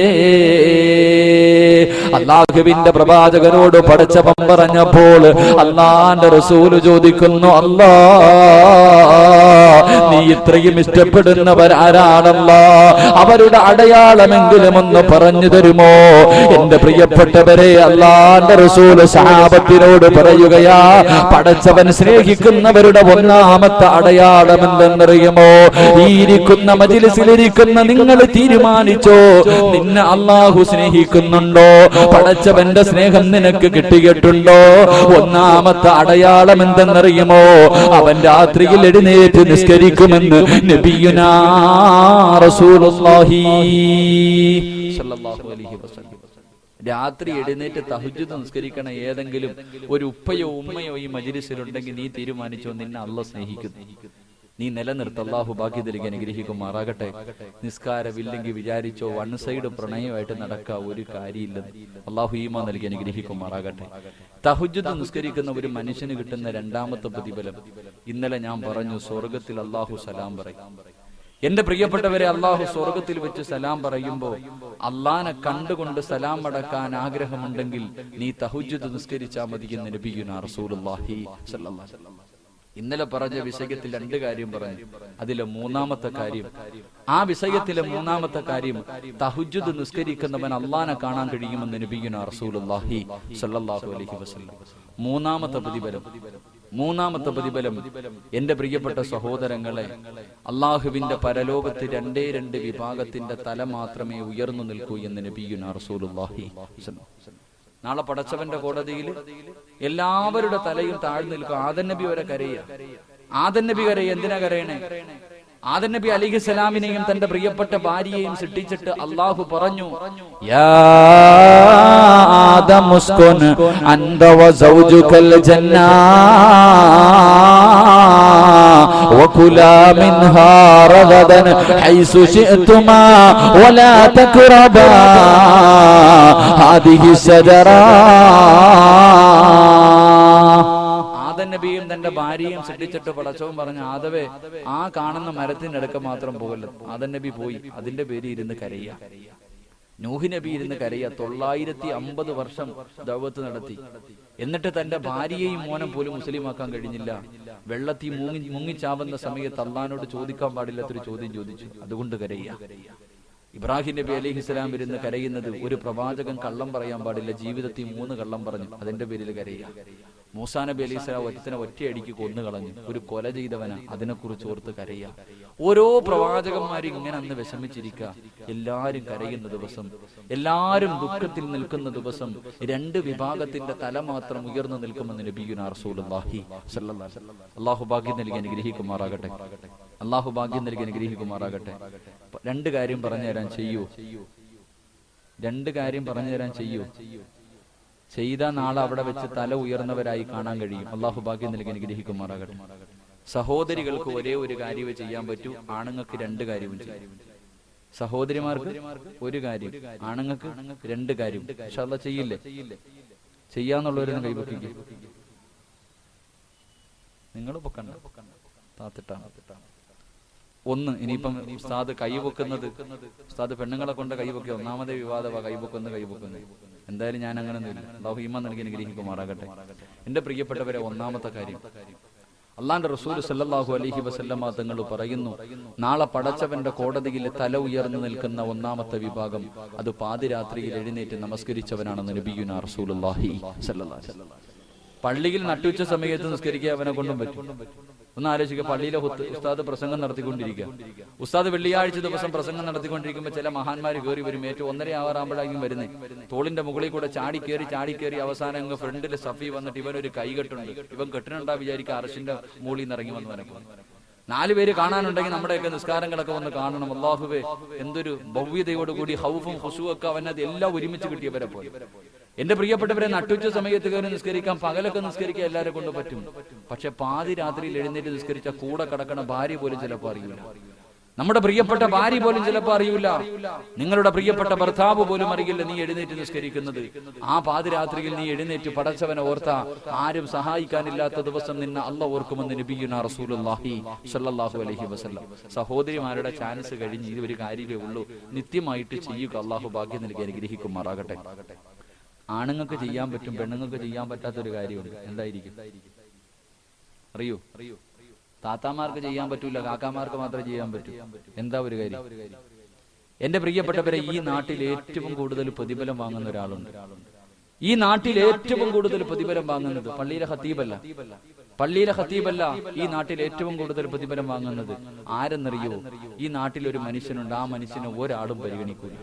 അല്ലാഹുവിന്റെ പ്രവാചകനോട് പടച്ചവൻ പറഞ്ഞപ്പോൾ അല്ലാഹുവിന്റെ റസൂല് ചോദിക്കുന്നു, അല്ലാ, നീ ഇത്രയും ഇഷ്ടപ്പെടുന്നവരാരാണല്ലാ? അവരുടെ അടയാളമെങ്കിലും ഒന്ന് പറഞ്ഞു തരുമോ? എന്റെ പ്രിയപ്പെട്ടവരെ, അല്ലാഹുവിന്റെ റസൂല് സഹാബത്തിനോട് പറയുകയാ, പടച്ചവൻ സ്നേഹിക്കുന്നവരുടെ ഒന്നാമത്തെ അടയാളം എന്തെന്നറിയുമോ? ഈ ഇരിക്കുന്ന മജ്‌ലിസിലിരിക്കുന്ന നിങ്ങൾ തീരുമാനിച്ചോ, നിന്നെ അല്ലാഹു സ്നേഹിക്കുന്നുണ്ടോ? പടച്ചവന്റെ സ്നേഹം നിനക്ക് കിട്ടിയിട്ടുണ്ടോ? ഒന്നാമത്തെ അടയാളം എന്തെന്നറിയുമോ? അവൻ രാത്രിയിൽ എഴുന്നേറ്റ് നിസ്കരിക്കുമെന്ന് നബിയുനാ റസൂലുള്ളാഹി സ്വല്ലല്ലാഹു അലൈഹി വസല്ലം. രാത്രി എഴുന്നേറ്റ് തഹജ്ജുദ് നിസ്കരിക്കണ ഏതെങ്കിലും ഒരു ഉപ്പയോ ഉമ്മയോ ഈ മജ്‌ലിസിലുണ്ടെങ്കിൽ നീ തീരുമാനിച്ചോ, നിന്നെ അല്ലാഹു സ്നേഹിക്കുന്നു. നീ നിലനിർത്ത. അല്ലാഹു ബാക്കി നൽകി അനുഗ്രഹിക്കുമാറാകട്ടെ. നിസ്കാരമില്ലെങ്കിൽ വിചാരിച്ചോ വൺ സൈഡ് പ്രണയമായിട്ട് നടക്കുക ഒരു കാര്യമില്ലെന്ന്. അല്ലാഹു ഈമാൻ നൽകി അനുഗ്രഹിക്കുമാറാകട്ടെ. തഹജ്ജുദ് നിസ്കരിക്കുന്ന ഒരു മനുഷ്യന് കിട്ടുന്ന രണ്ടാമത്തെ പ്രതിഫലം ഇന്നലെ ഞാൻ പറഞ്ഞു, സ്വർഗത്തിൽ അല്ലാഹു സലാം പറയും. എന്റെ പ്രിയപ്പെട്ടവരെ, അല്ലാഹു സ്വർഗത്തിൽ വെച്ച് സലാം പറയുമ്പോ അള്ളാനെ കണ്ടുകൊണ്ട് സലാം അടക്കാൻ ആഗ്രഹമുണ്ടെങ്കിൽ നീ തഹജ്ജുദ് നിസ്കരിച്ചാൽ മതി എന്ന് നബിയുനാ റസൂലുള്ളാഹി സ്വല്ലല്ലാഹു അലൈഹി വസല്ലം. ഇന്നലെ പറഞ്ഞ വിഷയത്തിൽ രണ്ട് കാര്യം പറഞ്ഞു. അതിലെ മൂന്നാമത്തെ കാര്യം, ആ വിഷയത്തിലെ മൂന്നാമത്തെ കാര്യം, തഹജ്ജുദ് നിസ്കരിക്കുന്നവൻ അള്ളാനെ കാണാൻ കഴിയുമെന്ന് നബിയുനാ റസൂലുള്ളാഹി സ്വല്ലല്ലാഹു അലൈഹി വസല്ലം. മൂന്നാമത്തെ പ്രതിഫലം എന്റെ പ്രിയപ്പെട്ട സഹോദരങ്ങളെ, അള്ളാഹുവിന്റെ പരലോകത്ത് രണ്ടേ രണ്ട് വിഭാഗത്തിന്റെ തല മാത്രമേ ഉയർന്നു നിൽക്കൂ എന്ന് നബിയുനാ റസൂലുള്ളാഹി സ്വല്ലല്ലാഹു അലൈഹി വസല്ലം. നാളെ പടച്ചവന്റെ കോടതിയിൽ എല്ലാവരുടെ തലയും താഴ്ന്നു നിൽക്കും. ആദം നബി വരെ കരയുക. ആദം നബി കരയുക. എന്തിനാ കരയണേ? ആദം നബി അലൈഹിസ്സലാമിനെയും തന്റെ പ്രിയപ്പെട്ട ഭാര്യയെയും സൃഷ്ടിച്ചിട്ട് അല്ലാഹു പറഞ്ഞു, യാ ആദം ഉസ്കുൻ അൻത വസൗജുകൽ ജന്നാ വകുലാ മിൻഹാ റഗദൻ ഹൈസു ശിഅ്തുമാ വലാ തഖറബാ ഹാദിഹി ശജറാ. നബിയും തന്റെ ഭാര്യയും സൃഷ്ടിച്ചിട്ട് പടച്ചവൻ പറഞ്ഞു, ആദവേ, ആ കാണുന്ന മരത്തിന്റെ അടുക്ക മാത്രം പോകല്ല. ആദം നബി പോയി അതിന്റെ പേര് ഇരുന്ന് കരയുക. നൂഹ് നബി ഇരുന്ന് കരയുക. 950 വർഷം ദഅവത്ത് നടത്തി. എന്നിട്ട് തന്റെ ഭാര്യയെയും മോനം പോലും മുസ്ലിമാക്കാൻ കഴിഞ്ഞില്ല. വെള്ളത്തിൽ മുങ്ങിച്ചാവുന്ന സമയത്ത് അള്ളാഹിനോട് ചോദിക്കാൻ പാടില്ലാത്തൊരു ചോദ്യം ചോദിച്ചു. അതുകൊണ്ട് കരയുക. ഇബ്രാഹിം നബി അലൈഹിസ്സലാം ഇരുന്ന് കരയുന്നത്, ഒരു പ്രവാചകൻ കള്ളം പറയാൻ പാടില്ല, ജീവിതത്തിൽ 3 കള്ളം പറഞ്ഞു, അതിന്റെ പേരിൽ കരയുക. മൂസാ നബി അലൈഹിസ്സലാം ഒരുത്തനെ ഒറ്റയടിക്ക് കൊന്നു കളഞ്ഞു, ഒരു കൊല ചെയ്തവനാ, അതിനെക്കുറിച്ച് ഓർത്ത് കരയുക. ഓരോ പ്രവാചകന്മാരും ഇങ്ങനെ അന്ന് വിഷമിച്ചിരിക്കുക. എല്ലാരും കരയുന്ന ദിവസം, എല്ലാരും ദുഃഖത്തിൽ നിൽക്കുന്ന ദിവസം, രണ്ട് വിഭാഗത്തിന്റെ തല മാത്രം ഉയർന്നു നിൽക്കുമെന്ന് നബിയുനാ റസൂലുള്ളാഹി സ്വല്ലല്ലാഹു അലൈഹി വസല്ലം. അല്ലാഹു ഭാഗ്യം നൽകി അനുഗ്രഹിക്കുമാറാകട്ടെ. അല്ലാഹു ഭാഗ്യം നൽകി അനുഗ്രഹിക്കുമാറാകട്ടെ. രണ്ട് കാര്യം പറഞ്ഞു തരാൻ ചെയ്യൂ. രണ്ട് കാര്യം പറഞ്ഞു തരാൻ ചെയ്യൂ. ചെയ്താൽ നാളെ അവിടെ വെച്ച് തല ഉയർന്നവരായി കാണാൻ കഴിയും. അല്ലാഹു ഭാഗ്യം നൽകി അനുഗ്രഹിക്കുമാറാകട്ടെ. സഹോദരികൾക്ക് ഒരേ ഒരു കാര്യമേ ചെയ്യാൻ പറ്റൂ, ആണുങ്ങൾക്ക് 2 കാര്യവും ചെയ്യും. സഹോദരിമാർക്ക് ഒരു കാര്യം, ആണുങ്ങൾക്ക് 2 കാര്യം. ഇൻഷാ അല്ലാഹ് ചെയ്യില്ലേ? ചെയ്യാന്നുള്ളവരൊന്നും കൈപൊക്കിക്ക്. നിങ്ങൾ പൊക്കണ്ട, താത്തിട്ടാണ്. ഒന്ന്, ഇനിയിപ്പം ഉസ്താദ് കൈപൊക്കുന്നത്, ഉസ്താദ് പെണ്ണുങ്ങളെ കൊണ്ട് കൈപൊക്കി ഒന്നാമതേ വിവാദമാ, കൈപൊക്കുന്നത്. എന്തായാലും ഞാൻ അങ്ങനെ ഒന്നുമില്ല. അല്ലാഹു ഈമാൻ നൽകി അനുഗ്രഹിക്കുമാറാകട്ടെ. എന്റെ പ്രിയപ്പെട്ടവരെ, ഒന്നാമത്തെ കാര്യം, അള്ളാന്റെ റസൂൽ സല്ലല്ലാഹു അലൈഹി വസല്ലമ തങ്ങൾ പറയുന്നു, നാളെ പടച്ചവന്റെ കോടതിയിൽ തല ഉയർന്നു നിൽക്കുന്ന ഒന്നാമത്തെ വിഭാഗം അത് പാതിരാത്രിയിൽ എഴുന്നേറ്റ് നമസ്കരിച്ചവനാണെന്ന് നബിയുനാ റസൂലുള്ളാഹി സ്വല്ലല്ലാഹു അലൈഹി വസല്ലം. പള്ളിയിൽ നട്ടുച്ച സമയത്ത് നിസ്കരിക്കാൻ അവനെ കൊണ്ടും പറ്റും. ഒന്ന് ആലോചിക്കുക, പള്ളിയിലെ ഉസ്താദ് പ്രസംഗം നടത്തിക്കൊണ്ടിരിക്കുക. ഉസ്താദ് വെള്ളിയാഴ്ച ദിവസം പ്രസംഗം നടത്തിക്കൊണ്ടിരിക്കുമ്പോൾ ചില മഹാന്മാർ കയറി വരും. ഏറ്റവും 1:30 ആവാറാകുമ്പോഴായിരിക്കും വരുന്നത്. തോളിന്റെ മുകളിൽ കൂടെ ചാടി കയറി അവസാനം അങ്ങ് ഫ്രണ്ടിൽ സഫി വന്നിട്ട് ഇവനൊരു കൈകെട്ടുണ്ട്. ഇവൻ കെട്ടിനുണ്ടാ വിചാരിക്കുക അർശിന്റെ മുകളിൽ നിന്ന് ഇറങ്ങി വന്നവനെ. 4 പേര് കാണാനുണ്ടെങ്കിൽ നമ്മുടെയൊക്കെ നിസ്കാരങ്ങളൊക്കെ വന്ന് കാണണം. അല്ലാഹുവേ, എന്തൊരു ഭവ്യതയോടുകൂടി ഹൗഫും ഖുശൂഅൊക്കെ അവനത് എല്ലാം ഒരുമിച്ച് കിട്ടിയവരെ പോലെ. എന്റെ പ്രിയപ്പെട്ടവരെ, നട്ടുച്ച സമയത്ത് കയറി നിസ്കരിക്കാം, പകലൊക്കെ നിസ്കരിക്കാൻ എല്ലാവരെ കൊണ്ട് പറ്റും. പക്ഷെ പാതി രാത്രിയിൽ എഴുന്നേറ്റ് നിസ്കരിച്ച കൂടെ കിടക്കണ ഭാര്യ പോലും ചിലപ്പോൾ അറിയില്ല. നമ്മുടെ പ്രിയപ്പെട്ട ഭാര്യ പോലും ചിലപ്പോൾ അറിയില്ല. നിങ്ങളുടെ പ്രിയപ്പെട്ട ഭർത്താവ് പോലും അറിയില്ല നീ എഴുന്നേറ്റ് നിസ്കരിക്കുന്നത്. ആ പാതിരാത്രിയിൽ നീ എഴുന്നേറ്റ് പടച്ചവനെ ഓർത്ത ആരും സഹായിക്കാനില്ലാത്ത ദിവസം നിന്നെ അല്ലാഹു ഓർക്കുമെന്ന് നബിയുനാ റസൂലുള്ളാഹി സ്വല്ലല്ലാഹു അലൈഹി വസല്ലം. സഹോദരിമാരുടെ ചാൻസ് കഴിഞ്ഞ് ഇത് ഒരു കാര്യമേ ഉള്ളൂ. നിത്യമായിട്ട് ചെയ്യുക. അല്ലാഹു ഭാഗ്യം നൽകി അനുഗ്രഹിക്കുമാറാകട്ടെ. ആണുങ്ങൾക്ക് ചെയ്യാൻ പറ്റും, പെണ്ണുങ്ങൾക്ക് ചെയ്യാൻ പറ്റാത്തൊരു കാര്യമുണ്ട്. എന്തായിരിക്കും അറിയോ? താത്താമാർക്ക് ചെയ്യാൻ പറ്റൂല, കാക്കാമാർക്ക് മാത്രമേ ചെയ്യാൻ പറ്റൂ. എന്താ ഒരു കാര്യം? എന്റെ പ്രിയപ്പെട്ടവരെ, ഈ നാട്ടിൽ ഏറ്റവും കൂടുതൽ പ്രതിഫലം വാങ്ങുന്ന ഒരാളുണ്ട്. ഈ നാട്ടിൽ ഏറ്റവും കൂടുതൽ പ്രതിഫലം വാങ്ങുന്നത് പള്ളിയിലെ ഖത്തീബല്ല. ഈ നാട്ടിൽ ഏറ്റവും കൂടുതൽ പ്രതിഫലം വാങ്ങുന്നത് ആരെന്നറിയോ? ഈ നാട്ടിൽ ഒരു മനുഷ്യനുണ്ട്. ആ മനുഷ്യനെ ഒരാളും പരിഗണിക്കൂല.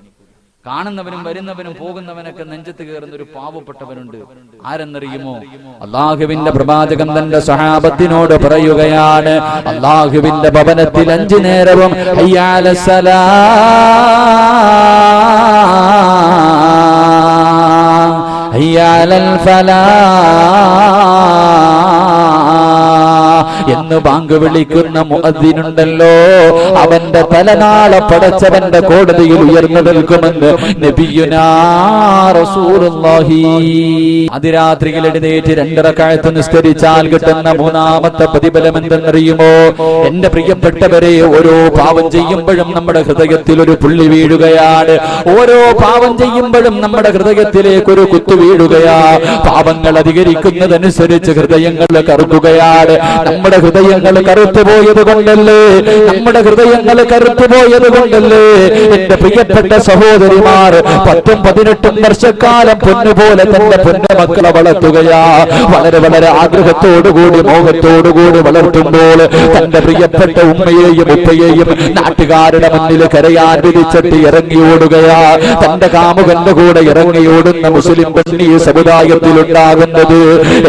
കാണുന്നവനും വരുന്നവനും പോകുന്നവനൊക്കെ നെഞ്ചത്ത് കയറുന്ന ഒരു പാവപ്പെട്ടവനുണ്ട്. ആരെന്നറിയുമോ? അല്ലാഹുവിന്റെ പ്രവാചകൻ തന്റെ സ്വഹാബത്തിനോട് പറയുകയാണ്, അല്ലാഹുവിന്റെ ഭവനത്തിൽ 5 നേരവും ഹയ്യ അലസ്സലാ, ഹയ്യ അലൽ ഫലാ എന്ന് ബാങ്ക് വിളിക്കുന്ന മുഅദ്ദിനുണ്ടല്ലോ, അവന്റെ തലനാളെ പടച്ചവന്റെ കോടതിയിൽ ഉയർന്നു നിൽക്കുമെന്ന് നബിയുനാ റസൂലുള്ളാഹി. അതിരാത്രിയിൽ എഴുന്നേറ്റ് 2 റക്അത്ത് നിസ്കരിച്ചാൽ കിട്ടുന്ന 3ാമത്തെ പ്രതിഫലം എന്തെന്നറിയുമോ? എന്റെ പ്രിയപ്പെട്ടവരെ, ഓരോ പാവം ചെയ്യുമ്പോഴും നമ്മുടെ ഹൃദയത്തിൽ ഒരു പുള്ളി വീഴുകയാണ്. ഓരോ പാവം ചെയ്യുമ്പോഴും നമ്മുടെ ഹൃദയത്തിലേക്ക് ഒരു കുത്തു വീഴുകയാ. പാവങ്ങൾ അധികരിക്കുന്നതനുസരിച്ച് ഹൃദയങ്ങൾ കറുക്കുകയാണ്. നമ്മുടെ ഹൃദയങ്ങൾ കറുത്തുപോയത് കൊണ്ടല്ലേ എന്റെ പ്രിയപ്പെട്ട സഹോദരിമാർ 10-18 വർഷക്കാലം പൊന്നുപോലെ തന്റെ പൊന്നുമക്കളെ വളർത്തുകയാ. വളരെ വളരെ ആഗ്രഹത്തോടുകൂടി മോഹത്തോടുകൂടി വളർത്തുമ്പോൾ തന്റെ പ്രിയപ്പെട്ട ഉമ്മയെയും ഉപ്പയെയും നാട്ടുകാരുടെ മുന്നിൽ കരയാൻ വിധിച്ചിട്ട് ഇറങ്ങിയോടുകയാ. തന്റെ കാമുകന്റെ കൂടെ ഇറങ്ങിയോടുന്ന മുസ്ലിം പെണ്ണി സമുദായത്തിൽ ഉണ്ടാകുന്നത്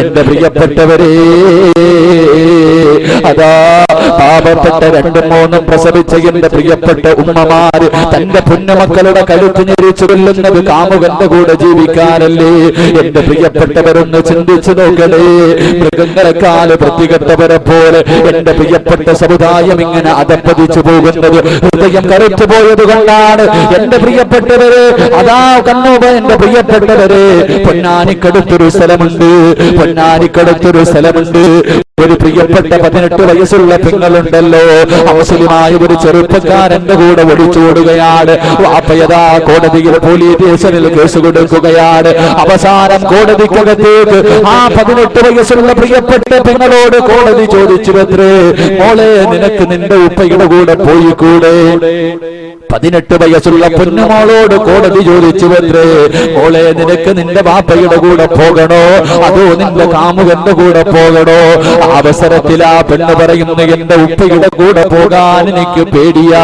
എന്റെ പ്രിയപ്പെട്ടവരെ, അതാ പാപപ്പെട്ട 2-3 പ്രസവിച്ച എന്റെ പ്രിയപ്പെട്ട ഉമ്മമാര് തന്റെ പൊന്നുമക്കളുടെ കഴുത്ത് ഞെരിച്ചു കൊല്ലുന്നത് കാമുകന്റെ കൂടെ ജീവിക്കാനല്ലേ? എന്റെ പ്രിയപ്പെട്ടവരൊന്ന് ചിന്തിച്ചു നോക്കണേ. മൃഗങ്ങളെക്കാല് വൃത്തികെട്ടവരെ പോലെ എന്റെ പ്രിയപ്പെട്ട സമുദായം ഇങ്ങനെ അധപ്പതിച്ചു പോകുന്നത് ഹൃദയം കറുത്തു പോയത് കൊണ്ടാണ്. എന്റെ പ്രിയപ്പെട്ടവരെ, അതാ കണ്ണൂപ എന്റെ പ്രിയപ്പെട്ടവരെ, പൊന്നാനിക്കടുത്തൊരു സ്ഥലമുണ്ട്. ഒരു പ്രിയപ്പെട്ട 18 വയസ്സുള്ള പെങ്ങളുണ്ടല്ലോ, മുസ്ലിമായ ഒരു ചെറുപ്പക്കാരന്റെ കൂടെ ഒളിച്ചോടുകയാണ്. വാപ്പയതാ കോടതിയിൽ പോലീസ് സ്റ്റേഷനിൽ കേസ് കൊടുക്കുകയാണ്. അവസാനം കോടതിക്കകത്തേക്ക് ആ 18 വയസ്സുള്ള പ്രിയപ്പെട്ട പെങ്ങളോട് കോടതി ചോദിച്ചുവത്രേ, മോളെ നിനക്ക് നിന്റെ ഉപ്പയുടെ കൂടെ പോയിക്കൂടെ? 18 വയസ്സുള്ള പൊന്നുമോളോട് കോടതി ചോദിച്ചുവത്രേ, മോളെ നിനക്ക് നിന്റെ വാപ്പയുടെ കൂടെ പോകണോ അതോ നിന്റെ കാമുകന്റെ കൂടെ പോകണോ? അവസരത്തിൽ ആ പെണ്ണ് പറയുന്നു, എന്റെ ഉപ്പയുടെ കൂടെ പോകാൻ എനിക്ക് പേടിയാ,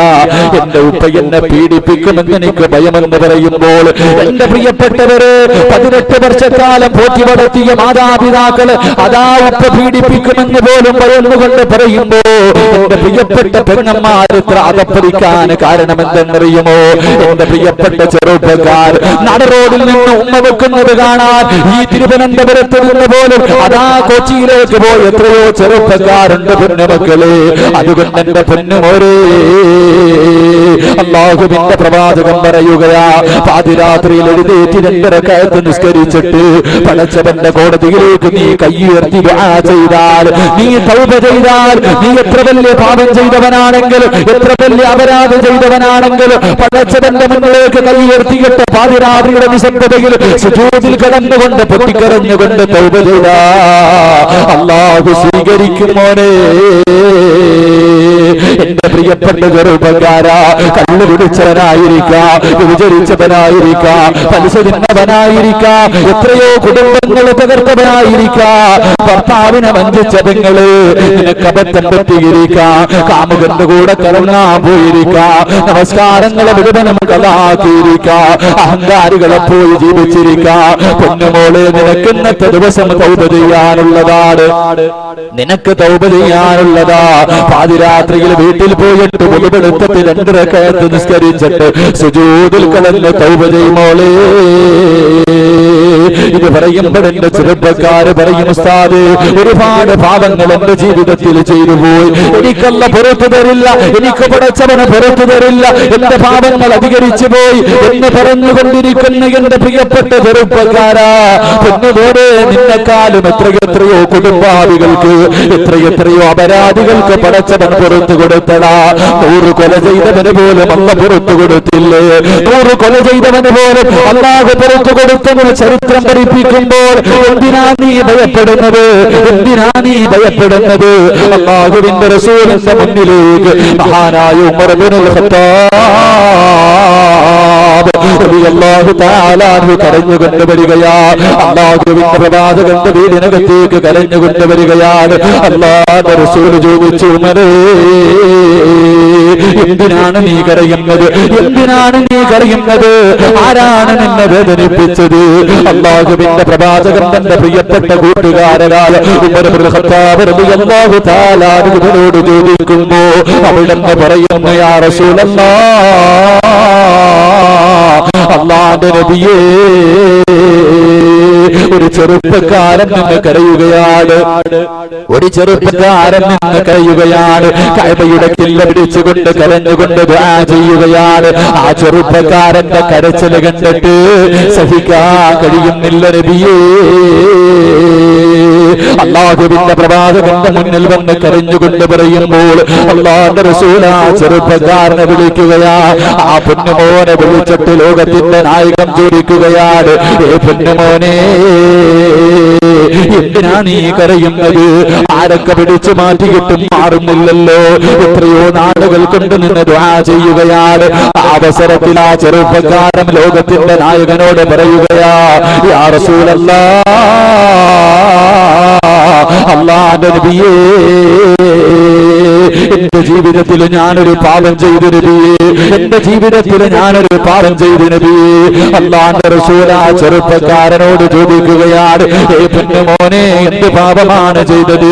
എന്റെ ഉപ്പ എന്നെ പീഡിപ്പിക്കുമെന്ന് എനിക്ക് ഭയമെന്ന് പറയുമ്പോൾ, എന്റെ പ്രിയപ്പെട്ടവര് 18 വർഷക്കാലം പോറ്റി വളർത്തിയ മാതാപിതാക്കള് അതാ ഉപ്പ പീഡിപ്പിക്കുമെന്ന് പോലും ഭയന്നുകൊണ്ട് പറയുമ്പോ എന്റെ പ്രിയപ്പെട്ട പെണ്ണന്മാർ ഇത്ര അധപ്പതിക്കാൻ കാരണമെന്തെന്നറിയുമോ? എന്റെ പ്രിയപ്പെട്ട ചെറുപ്പക്കാർ നടറോഡിൽ നിന്ന് ഉമ്മ വെക്കുന്നത് കാണാൻ ഈ തിരുവനന്തപുരത്ത് നിന്ന് പോലും അതാ കൊച്ചിയിലേക്ക് പോയി എത്രയോ ചെറുപ്പക്കാരുണ്ട് പൊന്നുമക്കളെ. അതുകൊണ്ട് എന്റെ പൊന്നുമോരേ, അല്ലാഹുവിന്റെ പ്രവാചകൻ പറയുകയാ, പാതിരാത്രിയിൽ എഴുന്നേറ്റ് 2 റക്അത്ത് നിസ്കരിച്ചിട്ട് പടച്ചവന്റെ കോടതിയിലേക്ക് നീ കയ്യുയർത്തി ദുആ ചെയ്താൽ, നീ തൗബ ചെയ്താൽ, നീ എത്ര വലിയ പാപം ചെയ്തവനാണെങ്കിലും എത്ര വലിയ അപരാധം ചെയ്തവനാണെങ്കിലും പടച്ചവന്റെ മുന്നിലേക്ക് കയ്യുയർത്തിയിട്ട് പാതിരാത്രിയുടെ നിശബ്ദതയിൽ സുജൂദിൽ കിടന്നുകൊണ്ട് പൊട്ടിക്കരഞ്ഞുകൊണ്ട് തൗബ ചെയ്താ അല്ലാഹു സ്വീകരിക്കും മോനെ. എന്റെ പ്രിയപ്പെട്ട ചെറുപ്പക്കാരാ, കള്ളു കുടിച്ചവനായിരിക്കാം, വിചരിച്ചവനായിരിക്കാം, പലിശ തിന്നവനായിരിക്കാം, എത്രയോ കുടുംബങ്ങൾ തകർത്തവനായിരിക്കാം, ഭർത്താവിനെ വഞ്ചിച്ച പെങ്ങള് നിനക്ക് അബദ്ധം പറ്റിയിരിക്കാം, കാമുകന്റെ കൂടെ കറങ്ങാൻ പോയിരിക്കാം, നമസ്കാരങ്ങളെ മുഴുവനും കളാക്കിയിരിക്കാം, അഹങ്കാരികളെ പോയി ജീവിച്ചിരിക്കാം. പൊന്നുമോളെ, നിനക്ക് ഇന്നത്തെ ദിവസം തൗബ ചെയ്യാനുള്ളതാണ്, നിനക്ക് തൗബ ചെയ്യാനുള്ളതാ. പാതിരാത്രിയിൽ വീട്ടിൽ പോയിട്ട് മുഴുവെടുത്തിട്ട് 2 റക്അത്ത് നിസ്കരിച്ചിട്ട് സുജൂദിൽ കിടന്ന് തൗബ ചെയ്യുമോളെ. ഇത് പറയുമ്പോൾ എന്റെ ചെറുപ്പക്കാര് പറയും, ഉസ്താദ് ഒരുപാട് പാപങ്ങൾ എന്റെ ജീവിതത്തിൽ ചെയ്തു പോയി, എനിക്കല്ല പുറത്തു തരില്ല, എനിക്ക് പടച്ചവന് പുറത്തു തരില്ല, എന്റെ പാപങ്ങൾ അധികരിച്ചു പോയി എന്ന് പറഞ്ഞുകൊണ്ടിരിക്കുന്ന എന്റെ പ്രിയപ്പെട്ട ചെറുപ്പക്കാരാ, പൊന്നുപോലെ നിന്നെക്കാളും എത്രയെത്രയോ കുടുംബാദികൾക്ക്, എത്രയെത്രയോ അപരാധികൾക്ക് പടച്ചവൻ പുറത്തു കൊടുത്തടാ. 100 കൊല ചെയ്തവന് പോലും അല്ല പുറത്തു കൊടുത്തില്ലേ? 100 കൊല ചെയ്തവന് പോലും അല്ലാഹു പുറത്തു കൊടുത്തെന്ന് ചരിത്രം പഠിപ്പിക്കുമ്പോൾ എന്തിനാ നീ ഭയപ്പെടുന്നത്? എന്തിനാ നീ ഭയപ്പെടുന്നത്? അല്ലാഹുവിന്റെ റസൂലിന്റെ മുന്നിലേക്ക് മഹാനായ ഉമർ ഇബ്നുൽ ഖത്താബ് റളിയല്ലാഹു തആല അൻഹു കരഞ്ഞുകൊണ്ട് വരികയാ. അല്ലാഹുവിന്റെ പ്രവാചകന്റെ വീടിനകത്തേക്ക് കരഞ്ഞുകൊണ്ട് വരികയാണ്. അല്ലാഹുവിന്റെ റസൂൽ ചോദിച്ചു, ഉമരേ എന്തിനാണ് നീ കരയുന്നത്? എന്തിനാണ് നീ കരയുന്നത്? ആരാണ് നിന്നെ വേദനിപ്പിച്ചത്? അല്ലാഹുവിന്റെ പ്രവാചകൻ തന്റെ പ്രിയപ്പെട്ട കൂട്ടുകാരനായ ഉമർ ഇബ്നുൽ ഖത്താബ് റളിയല്ലാഹു തആല അൻഹുവിനോട് ചോദിക്കുമ്പോ അവിടുന്ന് പറയുന്നു, യാ റസൂലല്ലാഹ്, അല്ലാഹുവിന്റെ നബിയേ, ഒരു ചെറുപ്പക്കാരൻ നിന്ന് കരയുകയാണ്, ഒരു ചെറുപ്പക്കാരൻ നിന്ന് കരയുകയാണ്, കഅബയുടെ കില്ല പിടിച്ചുകൊണ്ട് കരഞ്ഞുകൊണ്ട് ദുആ ചെയ്യുകയാണ്. ആ ചെറുപ്പക്കാരന്റെ കരച്ചിൽ കണ്ടിട്ട് സഹിക്കാൻ കഴിയുന്നില്ല നബിയേ. അല്ലാഹുവിന്റെ പ്രവാചകന്റെ മുന്നിൽ വന്ന് കരഞ്ഞുകൊണ്ട് പറയുമ്പോൾ അല്ലാഹുവിന്റെ റസൂൽ ആ ചെറുപ്പക്കാരനെ വിളിക്കുകയാ. ആ പൊന്നുമോനെ വിളിച്ചിട്ട് ലോകത്തിന്റെ നായകൻ ചോദിക്കുകയാണ്, ഏ പൊന്നുമോനെ, എന്തിനാ നീ കരയുന്നത്? ആരൊക്കെ പിടിച്ചു മാറ്റിയിട്ടും മാറുന്നില്ലല്ലോ. എത്രയോ നാളുകൾ കൊണ്ട് നിന്ന് ദുആ ചെയ്യുകയാണ്. ആ അവസരത്തിൽ ആ ചെറുപ്പക്കാരൻ ലോകത്തിന്റെ നായകനോട് പറയുകയാ, യാ റസൂലല്ലാഹ്, അല്ലാഹുവിന്റെ നബിയേ, എന്റെ ജീവിതത്തിൽ ഞാനൊരു പാപം ചെയ്തു നബിയേ, എന്റെ ജീവിതത്തിൽ ഞാനൊരു പാപം ചെയ്തു നബിയേ. അല്ലാഹുവിന്റെ റസൂൽ ആ ചെറുപ്പക്കാരനോട് ചോദിക്കുകയാണ്, ഏ പൊന്നുമോനെ, എന്ത് പാപമാണ് ചെയ്തത്?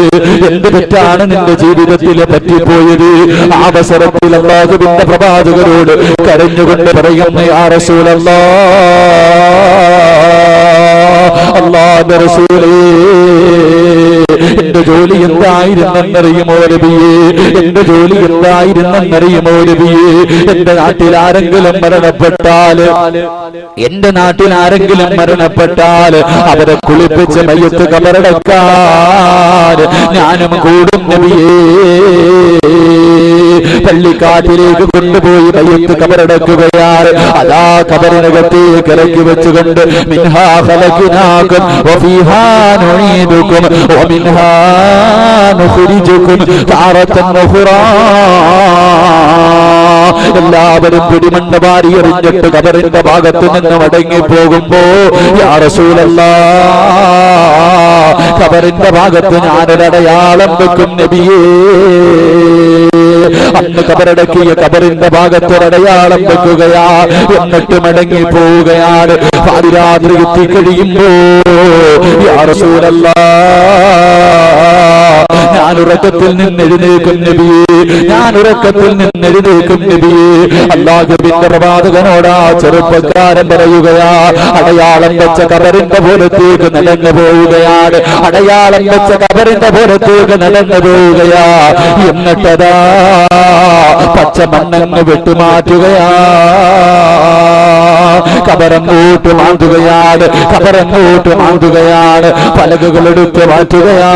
എന്ത് തെറ്റാണ് നിന്റെ ജീവിതത്തിൽ പറ്റിപ്പോയത്? ആ അവസരത്തിൽ അല്ലാഹുവിന്റെ പ്രവാചകരോട് കരഞ്ഞുകൊണ്ട് പറയുന്നു, യാ റസൂലല്ലാഹ്, അല്ലാഹുവിന്റെ റസൂലേ, എന്റെ ജോലി എന്തായിരുന്നെന്നറിയുമോ നബിയേ? എന്റെ ജോലി എന്തായിരുന്നെന്നറിയുമോ നബിയേ? എന്റെ നാട്ടിൽ ആരെങ്കിലും മരണപ്പെട്ടാൽ, എന്റെ നാട്ടിൽ ആരെങ്കിലും മരണപ്പെട്ടാൽ അവരെ കുളിപ്പിച്ച് മയ്യത്ത് കബറടക്കാൻ ഞാനും കൂടും നബിയേ. പള്ളിക്കാട്ടിലേക്ക് കൊണ്ടുപോയി മയ്യത്ത് കബറടക്കുകയാണ്. അതാ കബറിനകത്തേക്ക് ഇറക്കി വെച്ചുകൊണ്ട് മിൻഹാ ഖലഖനാകും വഫീഹാ നുഈദുകും വമിൻഹാ നുഖ്രിജുകും താറത്തൻ ഉഖ്റാ. എല്ലാവരും പിടിമണ്ണ വാരി എറിഞ്ഞിട്ട് കബറിന്റെ ഭാഗത്ത് നിന്ന് മടങ്ങി പോകുമ്പോ, യാ റസൂലല്ലാഹ്, കബറിന്റെ ഭാഗത്ത് ഞാനൊരടയാളം വെക്കും നബിയേ. അന്ന് കബറടക്കിയ കബറിന്റെ ഭാഗത്തൊരടയാളം വെക്കുകയാ. എന്നിട്ട് മടങ്ങി പോവുകയാണ്. പാതിരാത്രി എത്തിക്കഴിയുമ്പോ, യാ റസൂലല്ലാഹ്, ഞാൻ ഉറക്കത്തിൽ നിന്ന് എഴുന്നേൽക്കും നബിയേ, ഞാൻ ഉറക്കത്തിൽ നിന്ന് എഴുന്നേൽക്കും നബിയേ. അല്ലാഹുവിന്റെ പ്രവാചകനോട് ആ ചെറുപ്പക്കാരൻ പറയുകയാ, അടയാളം വെച്ച കബറിന്റെ പുറത്തേക്ക് നടന്നു പോവുകയാണ്. അടയാളം വെച്ച കബറിന്റെ പുറത്തേക്ക് നടന്നു പോവുകയാ. എന്നിട്ടതാ പച്ച മണ്ണങ്ങ് വെട്ടുമാറ്റുകയാ. കബറങ്ങോട്ട് മാന്തുകയാണ്, കബറങ്ങോട്ട് മാന്തുകയാണ്. പലകകൾ എടുത്ത് മാറ്റുകയാ.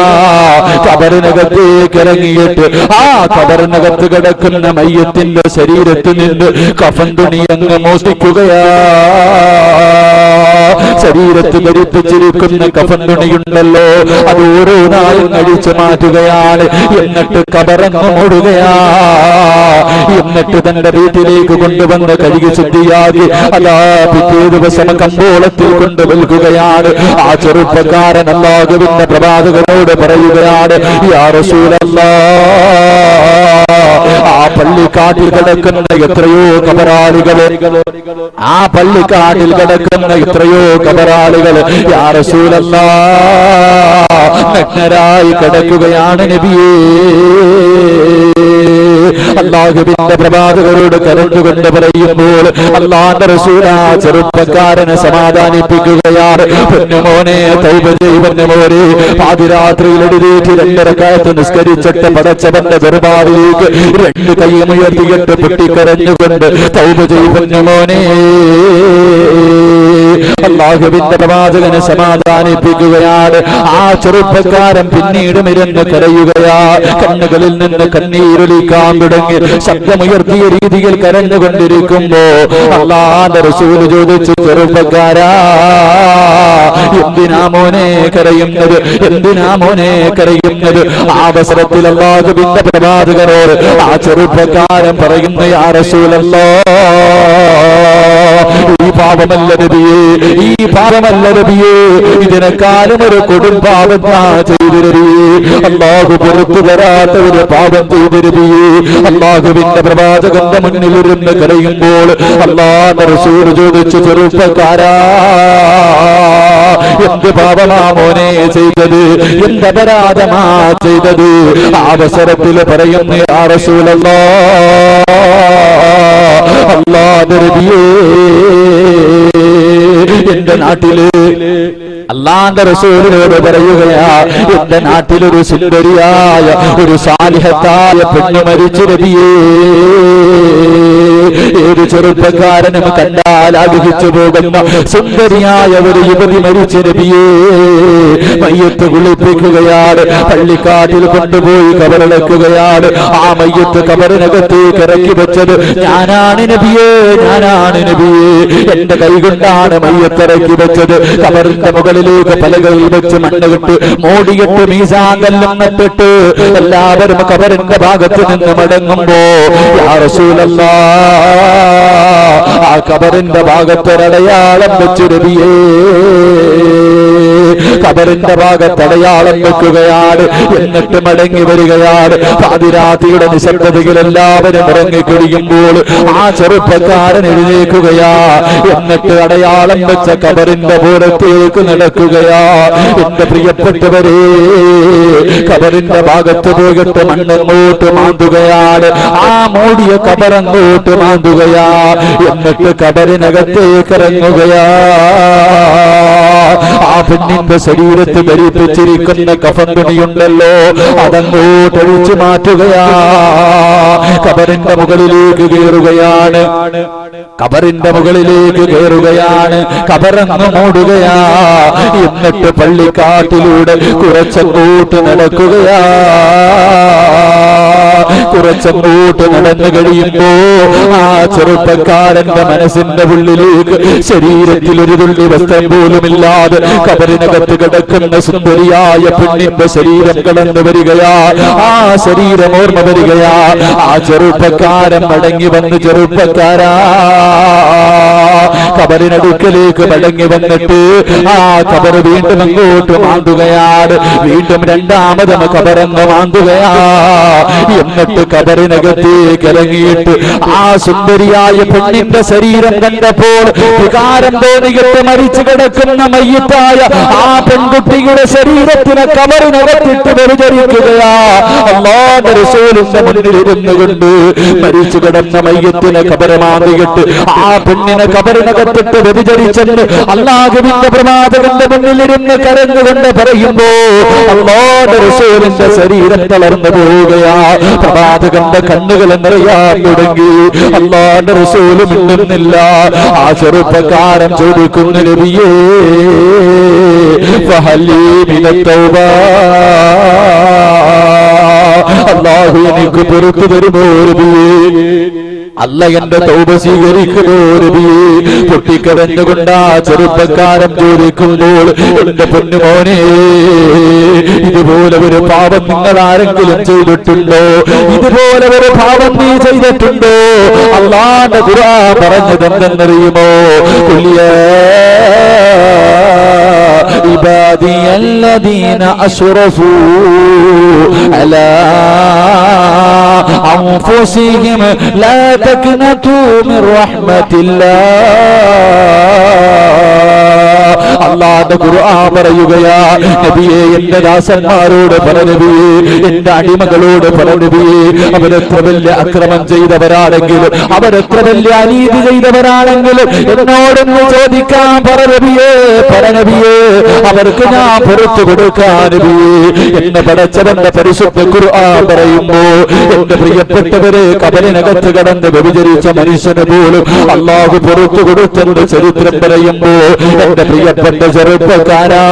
കബറിനകത്തേക്ക് ഇറങ്ങിയിട്ട് ആ കബറിനകത്ത് കിടക്കുന്ന മയ്യത്തിന്റെ ശരീരത്തിൽ നിന്ന് കഫൻ തുണി അങ്ങ് മോഷ്ടിക്കുകയാ. ശരീരത്ത് ധരിപ്പിച്ചിരിക്കുന്ന കഫൻ തുണിയുണ്ടല്ലോ, അത് ഓരോന്നായും അഴിച്ചു മാറ്റുകയാണ്. എന്നിട്ട് കബറങ്ങ് മൂടുകയാ. എന്നിട്ട് തന്റെ വീട്ടിലേക്ക് കൊണ്ടുവന്ന് കഴുകി ശുദ്ധിയാക്കി അതാ പിറ്റേ ദിവസം കമ്പോളത്തിൽ കൊണ്ട് വിൽക്കുകയാണ്. ആ ചെറുപ്പക്കാരൻ അല്ലാഹുവിന്റെ പ്രവാചകനോട് പറയുകയാണ്, യാ റസൂലല്ലാഹ്, ആ പള്ളിക്കാട്ടിൽ കിടക്കുന്ന എത്രയോ കബറാളികള്, ആ പള്ളിക്കാട്ടിൽ കിടക്കുന്ന എത്രയോ കബറാളികള് യാ റസൂലല്ലാഹ് നഗ്നരായി കിടക്കുകയാണ് നബിയേ. അല്ലാഹുവിന്റെ പ്രവാചകരോട് കരഞ്ഞുകൊണ്ട് പറയുമ്പോൾ അല്ലാഹുവിന്റെ റസൂൽ ആ ചെറുപ്പക്കാരനെ സമാധാനിപ്പിക്കുകയാണ്. പൊന്നുമോനെ തൗബ ചെയ്യുന്ന മോനെ, പാതിരാത്രിയിൽ എഴുന്നേറ്റ് 2 റക്അത്ത് നിസ്കരിച്ചിട്ട് പടച്ചവന്റെ ദർബാറിലേക്ക് 2 കൈയും ഉയർത്തിയിട്ട് പൊട്ടിക്കരഞ്ഞുകൊണ്ട് തൗബ ചെയ്യുന്ന മോനെ, അല്ലാഹുവിന്റെ പ്രവാചകനെ സമാധാനിപ്പിക്കുകയാണ്. ആ ചെറുപ്പക്കാരൻ പിന്നീട് ഇരുന്ന് കരയുകയാ. കണ്ണുകളിൽ നിന്ന് കണ്ണീരൊലിക്കാൻ തുടങ്ങി. ശബ്ദമുയർത്തിയ രീതിയിൽ കരഞ്ഞുകൊണ്ടിരിക്കുമ്പോ അല്ലാഹുവിന്റെ റസൂൽ ചോദിച്ചു, ചെറുപ്പക്കാരാ എന്തിനാ മോനെ കരയുന്നത്, എന്തിനാ മോനെ കരയുന്നത്? ആ അവസരത്തിൽ അല്ലാഹുവിന്റെ പ്രവാചകനോട് ആ ചെറുപ്പക്കാരൻ പറയുന്നു, യാ റസൂലല്ലാഹ്, ഈ പാപമല്ല നബിയേ, ഈ പാപമല്ല നബിയേ, ഇതിനെക്കാളും ഒരു കൊടും പാപം ചെയ്തിരേ, അല്ലാഹു പുറത്തു തരാത്ത ഒരു പാപം ചെയ്തിരേ. അല്ലാഹുവിന്റെ പ്രവാചകന്റെ മുന്നിൽ ഇരുന്ന് കരയുമ്പോൾ അല്ലാഹുവിന്റെ റസൂൽ ചോദിച്ചു, ചെറുപ്പക്കാരാ എന്ത് പാപമാ മോനെ ചെയ്തത്, എന്ത് അപരാധമാ ചെയ്തത്? അവസരത്തിൽ പറയുന്നു, യാ റസൂലല്ലാഹ്, അല്ലാഹുവിന്റെ നബിയേ, എന്റെ നാട്ടില് അല്ലാഹുവിന്റെ റസൂലിനോട് പറയുകയാ, എന്റെ നാട്ടിലൊരു സുന്ദരിയായ ഒരു സാലിഹത്തായ പെണ്ണ് മരിച്ചു നബിയേ. ഏത് ചെറുപ്പക്കാരനും കണ്ടാൽ ആഗ്രഹിച്ചു പോകുന്ന സുന്ദരിയായ ഒരു യുവതി മരിച്ചു നബിയേ. മയ്യത്ത് കുളിപ്പിക്കുകയാണ്, പള്ളിക്കാട്ടിൽ കൊണ്ടുപോയി കബറടക്കുകയാണ്. ആ മയ്യത്ത് കബറിനകത്തേക്ക് ഇറക്കി വെച്ചത് ഞാനാണ് നബിയേ, ഞാനാണ് നബിയേ. എന്റെ കൈകൊണ്ടാണ് മയ്യത്ത് ഇറക്കി വെച്ചത്. കബറിന്റെ മുകളിലേക്ക് പലകളിൽ വെച്ച് മണ്ണ് കിട്ട് മോടിയിട്ട് മീസാങ്കല്ലും നട്ടിട്ട് എല്ലാവരും കബറിന്റെ ഭാഗത്ത് നിന്ന് മടങ്ങുമ്പോ യാ റസൂലല്ലാഹ്, ആ കബറിന്റെ ഭാഗത്തൊരടയാളം വെച്ച് നബിയേ, കബറിന്റെ ഭാഗത്തടയാളം വെക്കുകയാണ്. എന്നിട്ട് മടങ്ങി വരികയാണ്. പാതിരാത്രിയുടെ നിശബ്ദതയിൽ എല്ലാവരും ഇറങ്ങിക്കഴിയുമ്പോൾ ആ ചെറുപ്പക്കാരൻ എഴുന്നേൽക്കുകയാ. എന്നിട്ട് അടയാളം വെച്ച കബറിന്റെ പുറത്തേക്ക് നടക്കുകയാ. എന്റെ പ്രിയപ്പെട്ടവരെ, കബറിന്റെ ഭാഗത്ത് പോയിട്ട് മണ്ണങ്ങോട്ട് മാന്തുകയാണ്. ആ മൂടിയ കബറങ്ങോട്ട് മാന്തുകയാ. എന്നിട്ട് കബറിനകത്തേക്ക് ഇറങ്ങുകയാ. ആ പെണ്ണിന്റെ ശരീരത്ത് ധരിപ്പിച്ചിരിക്കുന്ന കഫൻ തുണിയുണ്ടല്ലോ, അതങ്ങോട്ട് അഴിച്ചു മാറ്റുകയാ. കബറിന്റെ മുകളിലേക്ക് കയറുകയാണ്, കബറിന്റെ മുകളിലേക്ക് കയറുകയാണ്. കബറങ്ങ് മൂടുകയാ. എന്നിട്ട് പള്ളിക്കാട്ടിലൂടെ കുറച്ചങ്ങോട്ട് നടക്കുകയാ. കുറച്ചങ്ങോട്ട് നടന്നു കഴിയുമ്പോ ആ ചെറുപ്പക്കാരന്റെ മനസ്സിന്റെ ഉള്ളിലേക്ക് ശരീരത്തിൽ ഒരു തുള്ളി വസ്ത്രം പോലുമില്ലാതെ കബറിനകത്ത് കിടക്കുന്ന സുന്ദരിയായ പെണ്ണിന്റെ ശരീരം കടന്നു വരികയാ. ആ ശരീരം ഓർമ്മ വരികയാ. ആ ചെറുപ്പക്കാരൻ മടങ്ങി വന്ന്, ചെറുപ്പക്കാരാ, കബറിനടുക്കലേക്ക് മടങ്ങി വന്നിട്ട് ആ കബർ വീണ്ടും അങ്ങോട്ട് മാന്തുകയാണ്. വീണ്ടും രണ്ടാമതും കബറങ്ങ് മാന്തുകയാ. എന്നിട്ട് കബറിനകത്തേക്ക് ഇറങ്ങിയിട്ട് ആ സുന്ദരിയായ പെണ്ണിന്റെ ശരീരം കണ്ടപ്പോൾ വികാരം തോന്നിയിട്ട് മരിച്ചു കിടക്കുന്ന മയ്യത്തായ ആ പെൺകുട്ടിയുടെ ശരീരത്തിനെ കബറിനകത്തിട്ട് വ്യഭിചരിക്കുകയാ. അല്ലാഹുവിന്റെ റസൂലിന്റെ മുന്നിൽ ഇരുന്നു കൊണ്ട് മരിച്ചു കിടന്ന മയ്യത്തിനെ കബറ് മാന്തിയിട്ട് ആ പെണ്ണിനെ കബറിനകത്തിട്ട് വ്യഭിചരിച്ചെന്ന് അല്ലാഹുവിന്റെ പ്രവാചകന്റെ മുന്നിലിരുന്ന് കരഞ്ഞുകൊണ്ട് പറയുമ്പോ അല്ലാഹുവിന്റെ റസൂലിന്റെ ശരീരം തളർന്നു പോവുകയാ. പ്രവാചകന്റെ കണ്ണുകൾ നിറയാൻ തുടങ്ങി. അല്ലാഹുവിന്റെ റസൂല് മിണ്ടുന്നില്ല. ആ ചെറുപ്പക്കാരൻ ചോദിക്കുന്നു, നബിയേ, ഫഹലി മിനത് തൗബ, അല്ലാഹു എനിക്ക് പുറത്തു തരുമോ നബിയേ? അല്ല എന്റെ തൗബ സ്വീകരിക്കുമോ നബിയേ? പൊട്ടിക്കരഞ്ഞുകൊണ്ട് ആ ചെറുപ്പക്കാരൻ ചോദിക്കുമ്പോൾ, എന്റെ പൊന്നുമോനെ, ഇതുപോലെ ഒരു പാപം നിങ്ങൾ ആരെങ്കിലും ചെയ്തിട്ടുണ്ടോ? ഇതുപോലെ ഒരു പാപം നീ ചെയ്തിട്ടുണ്ടോ? അല്ലാഹുവിന്റെ ഖുർആൻ പറഞ്ഞത് എന്തെന്നറിയുമോ? عبادي الذين أسرفوا على أنفسهم لا تقنطوا من رحمة الله അല്ലാഹുവിന്റെ ഖുർആൻ പറയുകയാ, നബിയെ എന്റെ ദാസന്മാരോട് പറ നബിയെ, എന്റെ അടിമകളോട് പറ നബിയെ, അവരെത്ര വലിയ അക്രമം ചെയ്തവരാണെങ്കിലും അവരെത്ര വലിയ അനീതി ചെയ്തവരാണെങ്കിലും എന്നോടൊന്ന് ചോദിക്കാൻ പറ നബിയെ, പറ നബിയെ, അവർക്ക് ഞാൻ പുറത്തു കൊടുക്കാൻ നബിയെ. എന്നെ പടച്ചവന്റെ പരിശുദ്ധ ഖുർആൻ പറയുമ്പോ എന്റെ പ്രിയപ്പെട്ടവരെ, കബറിനകത്ത് കടന്ന് വ്യഭിചരിച്ച മനുഷ്യന് പോലും അല്ലാഹു പുറത്തു കൊടുത്തെന്ന് ചരിത്രം പറയുമ്പോ എന്റെ പ്രിയപ്പെട്ട ചെറുപ്പക്കാരാ,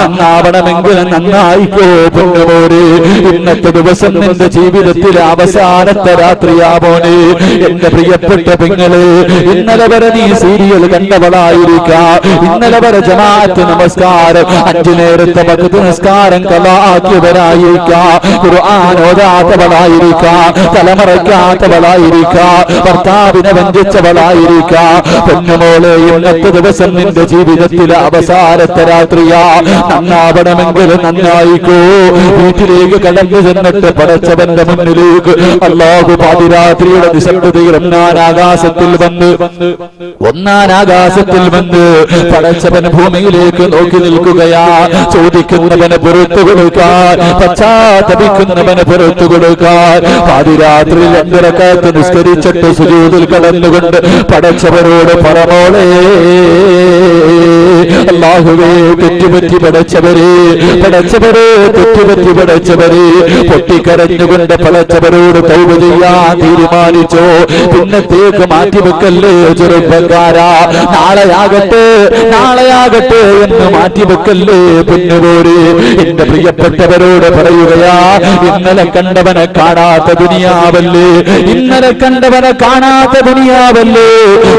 നന്നാവണമെങ്കിൽ നന്നായിക്കോ പൊന്നുമോനെ. ഇന്നത്തെ ദിവസം നിന്റെ ജീവിതത്തിലെ അവസാനത്തെ രാത്രിയാവോനെ. എന്റെ പ്രിയപ്പെട്ട പെങ്ങളെ, ഇന്നലെ വരെ നീ സീരിയൽ കണ്ടവളായിരിക്കാം, ഇന്നലെ വരെ ജമാഅത്ത് നമസ്കാരം 5 നേരത്തെ വഖ്ത് നിസ്കാരം കളാക്കിയവരായിരിക്കാം, ഖുർആൻ ഓതാത്തവളായിരിക്കാം, തലമറയ്ക്കാത്തവളായിരിക്കാം, ഭർത്താവിനെ വഞ്ചിച്ചവളായിരിക്കാം. പൊന്നുമോളെ, ഇന്നത്തെ ദിവസം നിന്റെ ജീവിതത്തിലെ അവസാനത്തെ രാത്രിയാ. നന്നാവണമെങ്കിൽ നന്നായിക്കോ. വീട്ടിലേക്ക് കടന്നു ചെന്നിട്ട് പടച്ചവന്റെ മുന്നിലേക്ക് അല്ലാഹു പാതിരാത്രിയുടെ നിശബ്ദതയിൽ ഒന്നാം ആകാശത്തിൽ വന്ന് പടച്ചവൻ ഭൂമിയിലേക്ക് നോക്കി നിൽക്കുകയാ. ചോദിക്കുന്നവന് പുറത്തു കൊടുക്കാൻ, പശ്ചാത്തപിക്കുന്നവന് പുറത്തു കൊടുക്കാൻ. പാതിരാത്രിയിൽ 2 റക്അത്ത് നിസ്കരിച്ചിട്ട് സുജൂദിൽ കടന്നുകൊണ്ട് പടച്ചവരോട് പറമോളെ, അല്ലാഹുവേ, തെറ്റുപറ്റി പടച്ചവരെ, പടച്ചവരെ, തെറ്റുപറ്റി പടച്ചവരെ. പൊട്ടിക്കരഞ്ഞുകൊണ്ട് പടച്ചവരോട് തൗബ ചെയ്യാൻ തീരുമാനിച്ചോ. പിന്നത്തേക്ക് മാറ്റിവെക്കല്ലേ ചെറുപ്പക്കാരാ, നാളെയാകട്ടെ നാളെയാകട്ടെ എന്ന് മാറ്റിവെക്കല്ലേ പൊന്നുപോരെ. എന്റെ പ്രിയപ്പെട്ടവരോട് പറയുകയാ, ഇന്നലെ കണ്ടവനെ കാണാത്ത ദുനിയാവല്ലേ, ഇന്നലെ കണ്ടവനെ കാണാത്ത ദുനിയാവല്ലേ.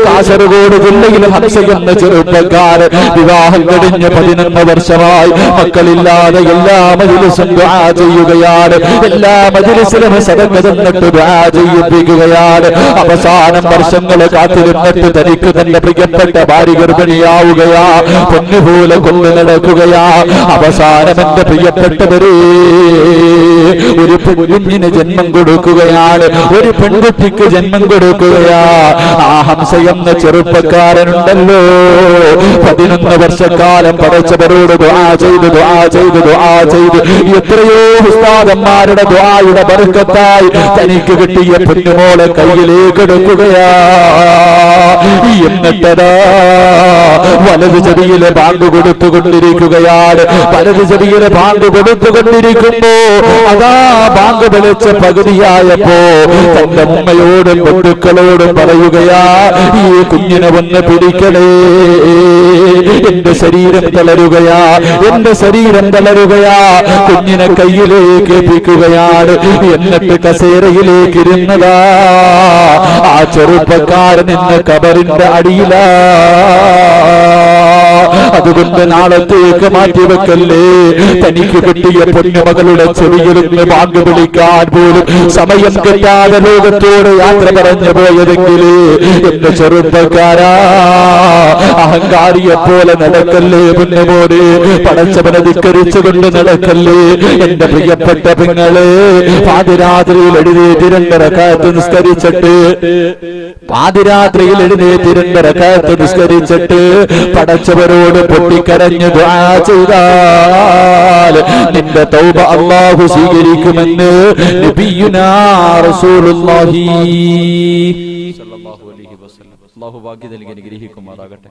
കാസർഗോഡ് ജില്ലയിൽ ഹംസ എന്ന ചെറുപ്പക്കാരൻ വിവാഹം കഴിഞ്ഞ് 11 വർഷമായി, മക്കളില്ലാതെ എല്ലാ മജ്‌ലിസും ദുആ ചെയ്യുകയാണ്, എല്ലാ മജ്‌ലിസിലും സദഖ തന്നിട്ട് ദുആ ചെയ്യിപ്പിക്കുകയാണ്. അവസാനം വർഷങ്ങൾ കാത്തിരുന്നിട്ട് തനിക്ക് തന്റെ പ്രിയപ്പെട്ട ഭാര്യ ഗർഭിണിയാവുകയാ, പൊന്നുപോലെ കൊണ്ടു നടക്കുകയാ. അവസാനം എന്റെ പ്രിയപ്പെട്ടവരെ, ഒരു പെൺകുഞ്ഞിന് ജന്മം കൊടുക്കുകയാണ്, ഒരു പെൺകുട്ടിക്ക് ജന്മം കൊടുക്കുകയാ. ആ ഹംസ എന്ന ചെറുപ്പക്കാരനുണ്ടല്ലോ, 11 വർഷക്കാലം പടച്ചവരോട് ദുആ ചെയ്ത് ദുആ ചെയ്ത് ദുആ ചെയ്ത് എത്രയോ ഉസ്താദന്മാരുടെ ദുആയുടെ ബർക്കത്തായി തനിക്ക് കിട്ടിയ പൊന്നുമോളെ കയ്യിലേക്ക് എടുക്കുകയാ. എന്നിട്ടതാ വലത് ചെവിയിലെ ബാങ്ക് കൊടുത്തുകൊണ്ടിരിക്കുകയാണ്. വലത് ചെവിയിലെ ബാങ്ക് കൊടുത്തുകൊണ്ടിരിക്കുമ്പോ അതാ ബാങ്ക് വിളിച്ച പകുതിയായപ്പോ തന്റെ ഉമ്മയോടും ബന്ധുക്കളോടും പറയുകയാ, ഈ കുഞ്ഞിനെ ഒന്ന് പിടിക്കണേ, എന്റെ ശരീരം തളരുകയാ, എന്റെ ശരീരം തളരുകയാ. കുഞ്ഞിനെ കയ്യിലേക്ക് എത്തിക്കുകയാണ്. എന്നിട്ട് കസേരയിലേക്ക് ഇരുന്നതാ ആ ചെറുപ്പക്കാരൻ ഇന്ന് കബറിന്റെ അടിയിലാ. അതുകൊണ്ട് നാളത്തേക്ക് മാറ്റിവെക്കല്ലേ. തനിക്ക് കിട്ടിയ പൊന്നുമകളുടെ ചെവിയിലൊന്ന് ബാങ്ക് വിളിക്കാൻ പോലും സമയം കിട്ടാതെ ലോകത്തോട് യാത്ര പറഞ്ഞു പോയതെങ്കിൽ എന്റെ ചെറുപ്പക്കാരാ, അഹങ്കാരിയെ പോലെ നടക്കല്ലേ പൊന്നുമോനെ. പടച്ചവനെ ധിക്കരിച്ചുകൊണ്ട് നടക്കല്ലേ. എന്റെ പ്രിയപ്പെട്ട പെങ്ങളെ, പാതിരാത്രിയിൽ എഴുന്നേറ്റ് 2 റക്അത്ത് നിസ്കരിച്ചിട്ട്, പാതിരാത്രിയിൽ എഴുന്നേറ്റ് 2 റക്അത്ത് നിസ്കരിച്ചിട്ട് പടച്ചവരോട് പൊട്ടിക്കരഞ്ഞ് ദുആ ചെയ്താൽ നിന്റെ തൗബ അല്ലാഹു സ്വീകരിക്കുമെന്ന് നബിയുനാ റസൂലുള്ളാഹി സ്വല്ലല്ലാഹു അലൈഹി വസല്ലം. അല്ലാഹു ഭാഗ്യം നൽകി അനുഗ്രഹിക്കുമാറാകട്ടെ.